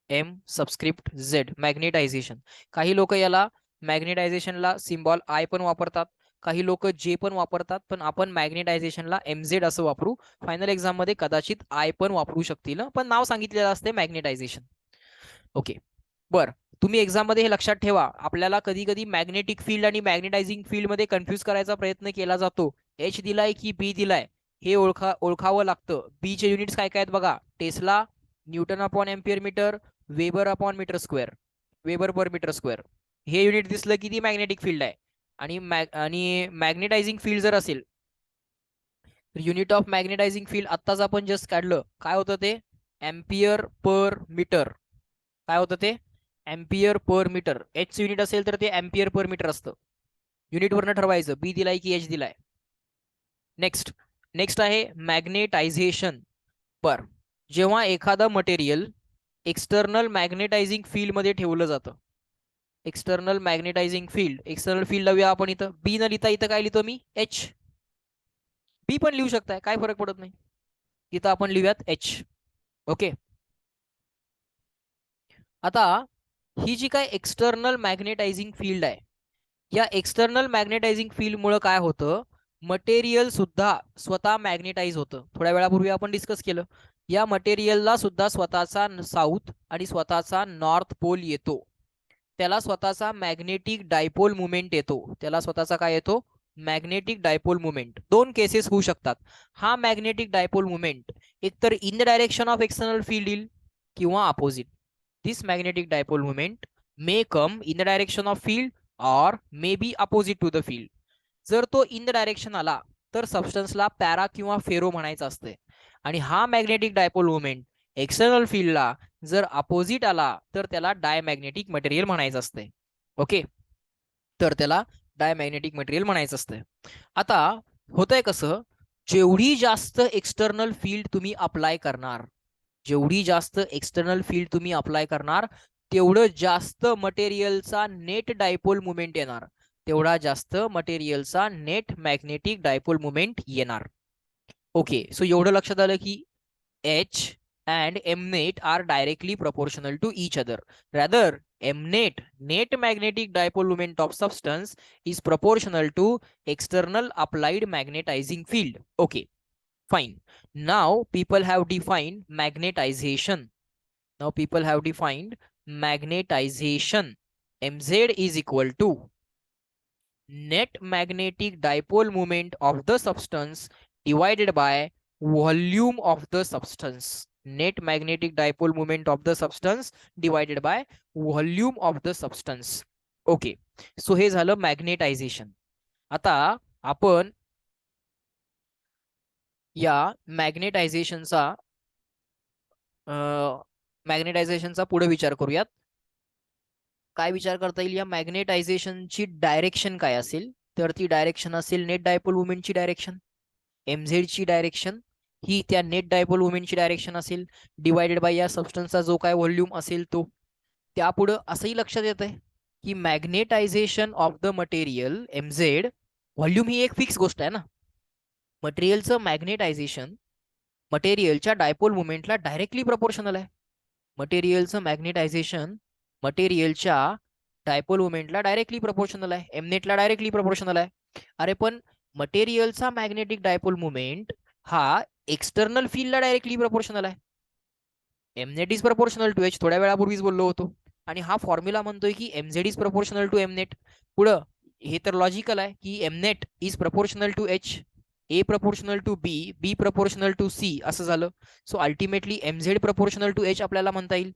M subscript Z, magnetisation. काही लोक याला मॅग्नेटायझेशनला सिम्बॉल I पण वापरतात, काही लोक J पण वापरतात, पण आपण मॅग्नेटायझेशनला MZ असं वापरू. फायनल एक्झाम मध्ये कदाचित I पण वापरू शकतील, पण नाव सांगितलेलं असते मॅग्नेटायझेशन. ओके, बर, तुम्ही एक्झाम मध्ये हे लक्षात ठेवा. आपल्याला कधी कधी मॅग्नेटिक फील्ड आणि मॅग्नेटायझिंग फील्ड मध्ये कन्फ्युज करायचा प्रयत्न केला जातो. H दिलाय की B दिलाय हे ओळखावं लागतं. बी चे युनिट्स काय काय आहेत बघा, tesla, newton upon ampere metre, weber upon metre square, weber per metre square. हे युनिट दिसलं की ती मॅग्नेटिक फील्ड आहे. आणि मॅग्नेटायझिंग फील्ड जर असेल, युनिट ऑफ मॅग्नेटायझिंग फील्ड आत्ताच आपण जस्ट काढलं, काय होतं ते एम्पियर पर मीटर. काय होतं ते ampere per metre. H unit असेल तर ते एम्पियर पर मीटर असतं. युनिट वरनं ठरवायचं बी दिलाय की एच दिलाय. नेक्स्ट आहे मॅग्नेटायझेशन. बर, जेव्हा एखादं मटेरियल एक्सटर्नल मॅग्नेटायझिंग फील्ड मध्ये ठेवलं जातं, external magnetising field, external field लावूया आपण इथं. बी न लिहिता इथं काय लिहितो मी एच. बी पण लिहू शकताय, काय फरक पडत नाही. इथं आपण लिहूयात एच. ओके, आता ही जी काय एक्सटर्नल मॅग्नेटायझिंग फील्ड आहे, या एक्सटर्नल मॅग्नेटायझिंग फील्ड मुळे काय होतं, मटेरियल सुद्धा स्वतः मॅग्नेटाइज होतं. थोड्या वेळापूर्वी आपण डिस्कस केलं, या मटेरियलला सुद्धा स्वतःचा साऊथ आणि स्वतःचा नॉर्थ पोल येतो. त्याला स्वतःचा मॅग्नेटिक डायपोल मुवमेंट येतो. त्याला स्वतःचा काय येतो, मॅग्नेटिक डायपोल मुवमेंट. दोन केसेस होऊ शकतात. हा मॅग्नेटिक डायपोल मुवमेंट एकतर in the direction of external field येईल किंवा opposite. This magnetic dipole movement may come in the direction of field or may be opposite to the field. जर तो in the direction आला तर सबस्टन्सला para किंवा ferro म्हणायचं असते. आणि हा मॅग्नेटिक डायपोल मुवमेंट एक्सटर्नल फील्डला जर अपोजिट आला तर त्याला डायमॅग्नेटिक मटेरियल म्हणायचं असते. ओके, तर त्याला डायमॅग्नेटिक मटेरियल म्हणायचं असते. आता होतंय कसं, जेवढी जास्त एक्सटर्नल फील्ड तुम्ही अप्लाय करणार, जेवढी जास्त एक्सटर्नल फील्ड तुम्ही अप्लाय करणार, तेवढं जास्त मटेरियलचा नेट डायपोल मुवमेंट येणार, तेवढा जास्त मटेरियलचा नेट मॅग्नेटिक डायपोल मुवमेंट येणार. ओके, सो एवढं लक्षात आलं की H and Mnet are directly proportional to each other. Rather, Mnet, net magnetic dipole moment of substance, is proportional to external applied magnetizing field. Okay, fine. Now people have defined magnetization. Now people have defined magnetization. Mz is equal to net magnetic dipole moment of the substance divided by volume of the substance. Net magnetic dipole moment of the substance divided by volume of the substance. Okay, so हे झालं magnetisation. आता आपण या मॅग्नेटायझेशनचा पुढे विचार करूयात. काय विचार करता येईल या मॅग्नेटायझेशनची डायरेक्शन काय असेल, तर ती डायरेक्शन असेल नेट डायपोल मोमेंटची डायरेक्शन, MZ ची डायरेक्शन ही त्या नेट डायपोल मोमेंटची डायरेक्शन असेल डिवायडेड बाय या सबस्टन्सचा जो काय व्हॉल्यूम असेल तो. त्यापुढं असंही लक्षात येत आहे की magnetization of the material MZ, volume ही एक फिक्स गोष्ट आहे ना. मटेरियलचं मॅग्नेटायझेशन मटेरियलच्या डायपोल मुवमेंटला डायरेक्टली प्रपोर्शनल आहे. मटेरियलचं मॅग्नेटायझेशन मटेरियलच्या डायपोल मुवमेंटला डायरेक्टली प्रपोर्शनल आहे, एमनेटला डायरेक्टली प्रपोर्शनल आहे. अरे पण मटेरियलचा मॅग्नेटिक डायपोल मुवमेंट हा एक्सटर्नल फील्डला डायरेक्टली प्रपोर्शनल आहे. M net is proportional to H, थोड्या वेळापूर्वीच बोललो होतो. आणि हा फॉर्म्युला म्हणतोय की MZ is proportional to M net. पुढं हे तर लॉजिकल आहे की M net is proportional to H, A proportional to B, B proportional to C असं झालं. So ultimately MZ proportional to H आपल्याला म्हणता येईल.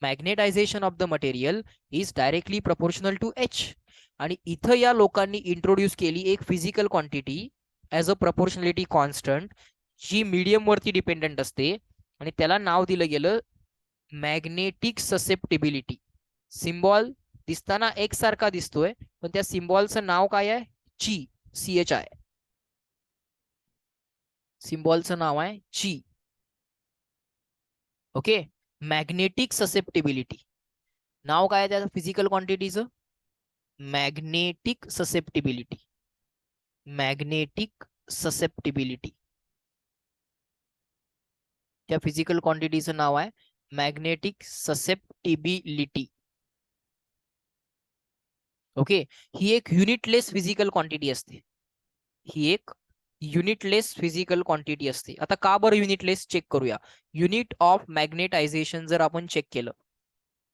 Magnetization of the material is directly proportional to H. आणि इथं या लोकांनी इंट्रोड्यूस केली एक physical quantity as a proportionality constant, जी मीडियम वरती डिपेंडंट असते आणि त्याला नाव दिलं गेलं मॅग्नेटिक ससेप्टिबिलिटी. सिम्बॉल दिसताना एक सारखा दिसतोय पण त्या सिम्बॉलचं नाव काय आहे, ची, CHI. सिम्बॉलचं नाव आहे ची. ओके, मॅग्नेटिक ससेप्टिबिलिटी नाव काय त्याचं फिजिकल क्वांटिटीचं, मॅग्नेटिक ससेप्टिबिलिटी. मॅग्नेटिक ससेप्टिबिलिटी त्या फिजिकल क्वांटिटीचं नाव आहे मॅग्नेटिक ससेप्टिबिलिटी. ओके, ही एक युनिटलेस फिजिकल क्वांटिटी असते. ही एक युनिटलेस फिजिकल क्वांटिटी असते. आता का बरं युनिटलेस चेक करूया. युनिट ऑफ मॅग्नेटायझेशन जर आपण चेक केलं,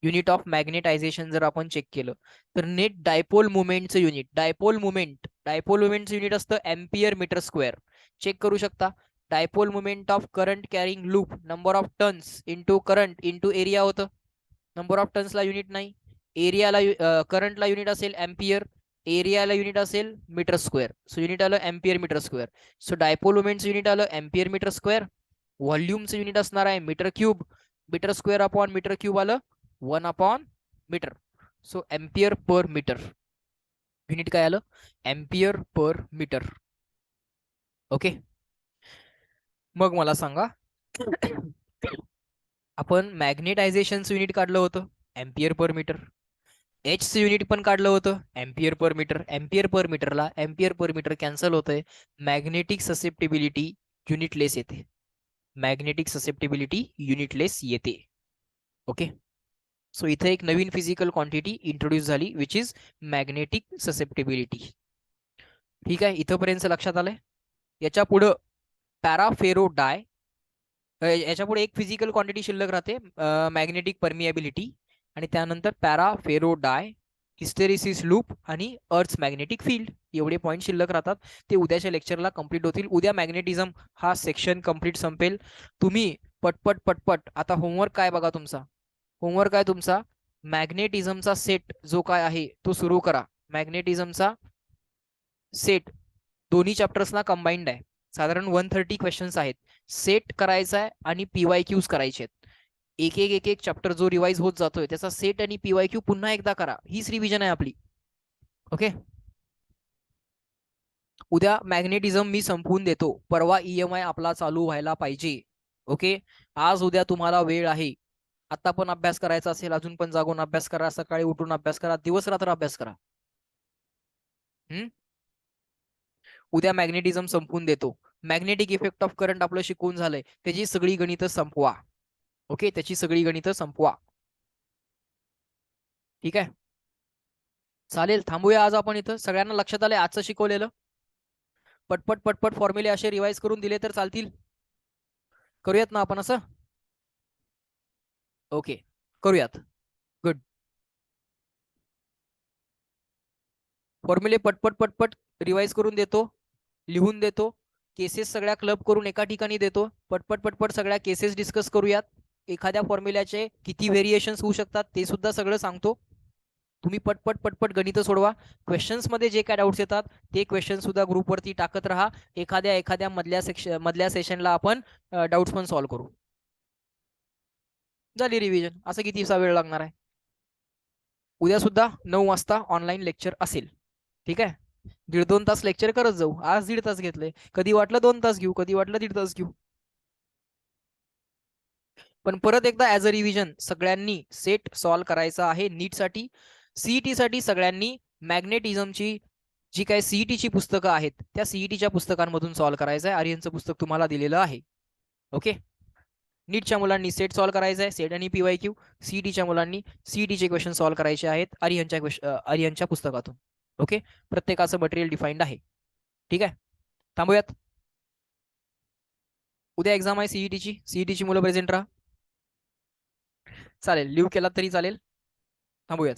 युनिट ऑफ मॅग्नेटायझेशन जर आपण चेक केलं तर नेट डायपोल मुवमेंटचं युनिट, डायपोल मुवमेंटचं युनिट असतं एम्पियर मीटर स्क्वेअर. चेक करू शकता. Dipole movement of current carrying loop number of turns into current into area होतं. नंबर ऑफ टर्न्सला युनिट नाही, एरियाला करंटला युनिट असेल एम्पियर, एरियाला युनिट असेल मीटर स्क्वेअर. सो युनिट आलं ampere metre square. So dipole मुवमेंटचं युनिट आलं एम्पियर मीटर स्क्वेअर. व्हॉल्यूमचं युनिट असणार आहे metre cube, metre square upon metre cube आलं 1 metre. So ampere per metre, unit काय आलं, एम्पियर पर मीटर. ओके, मग मला सांगा आपण मॅग्नेटायझेशनचं युनिट काढलं होतं एम्पियर पर मीटर, एचचं युनिट पण काढलं होतं ampere per metre. Ampere per मीटरला एम्पियर पर मीटर कॅन्सल होतंय, मॅग्नेटिक ससेप्टिबिलिटी युनिटलेस येते. मॅग्नेटिक ससेप्टिबिलिटी युनिटलेस येते. ओके, सो इथे एक नवीन फिजिकल क्वांटिटी इंट्रोड्यूस झाली विच इज मॅग्नेटिक ससेप्टिबिलिटी. ठीक आहे, इथंपर्यंत लक्षात आलंय. याच्या पुढं पॅराफेरो डाय, याच्या पुढे एक फिजिकल क्वांटिटी शिल्लक राहते मॅग्नेटिक परमिएबिलिटी, आणि त्यानंतर पॅराफेरो डाय, हिस्टेरिसिस लूप आणि अर्थ्स मॅग्नेटिक फील्ड. एवढे पॉईंट शिल्लक राहतात, ते उद्याच्या लेक्चरला कंप्लीट होतील. उद्या मॅग्नेटिझम हा सेक्शन कंप्लीट संपेल. तुम्ही पटपट पटपट आता होमवर्क काय बघा, तुमचा होमवर्क आहे तुमचा मॅग्नेटिझमचा सेट जो काय आहे तो सुरू करा. मॅग्नेटिझमचा सेट दोन्ही चॅप्टर्सना कंबाईंड आहे, साधारण 130 क्वेश्चन्स आहेत. सेट करायचा आहे आणि PYQs करायचे आहेत. एक एक चॅप्टर जो रिवाइज होत जातोय त्याचा सेट आणि PYQ पुन्हा एकदा करा. हीच रिव्हिजन आहे आपली. ओके, उद्या मॅग्नेटिझम मी संपवून देतो, परवा EMI आपला चालू व्हायला पाहिजे. ओके, आज उद्या तुम्हाला वेळ आहे. आता पण अभ्यास करायचा असेल अजून पण जागून अभ्यास करा, सकाळी उठून अभ्यास करा, दिवस रात्र अभ्यास करा. उद्या मॅग्नेटिझम संपवून देतो. मॅग्नेटिक इफेक्ट ऑफ करंट आपलं शिकवून झालंय, त्याची सगळी गणितं संपवा. ओके, त्याची सगळी गणितं संपवा. ठीक आहे, चालेल, थांबूया आज आपण इथं. सगळ्यांना लक्षात आलंय आजचं शिकवलेलं? पटपट पटपट फॉर्म्युले असे रिवाइज करून दिले तर चालतील? करूयात ना आपण असं? ओके, करूयात. गुड. फॉर्म्युले पटपट पटपट रिवाइज करून देतो, लिहून देतो. केसेस सगळ्या क्लब करून एका ठिकाणी देतो. पटपट पटपट सगळ्या केसेस डिस्कस करूयात. एखाद्या फॉर्म्युल्याचे किती व्हेरिएशन्स होऊ शकतात ते सुद्धा सगळं सांगतो. तुम्ही पटपट पटपट गणितं सोडवा. क्वेश्चन्स मध्ये जे काय डाऊट्स येतात ते क्वेश्चन सुद्धा ग्रुपवरती टाकत राहा. एखाद्या मधल्या सेशनला आपण डाऊट्स पण सॉल्व्ह करू. झाली रिव्हिजन. असं किती वेळ लागणार आहे? उद्या सुद्धा 9 वाजता ऑनलाईन लेक्चर असेल. ठीक आहे. 1.5-2 तास लेक्चर करत जाऊ. आज 1.5 तास घेतले, कधी वाटलं 2 तास घेऊ, कधी वाटलं 1.5 तास घेऊ. पण परत एकदा ऍज अ रिव्हिजन सगळ्यांनी सेट सॉल्व्ह करायचा आहे नीटसाठी. सीईटी साठी सगळ्यांनी मॅग्नेटिझमची जी काही सीईटीची पुस्तकं आहेत त्या सीईटीच्या पुस्तकांमधून सॉल्व्ह करायचं आहे. आर्यनचं पुस्तक तुम्हाला दिलेलं आहे. ओके. नीटच्या मुलांनी सेट सॉल्व्ह करायचा आहे, सेट आणि पीवायक्यू. सीईटीच्या मुलांनी सीईटीचे क्वेश्चन सॉल्व्ह करायचे आहेत आर्यनच्या पुस्तकातून. ओके. प्रत्येकाचं मटेरियल डिफाईन्ड आहे. ठीक आहे. थांबूयात. उद्या एक्झाम आहे सीईटीची मुलं प्रेझेंट राहा. चालेल, लिव्ह केला तरी चालेल. थांबूयात.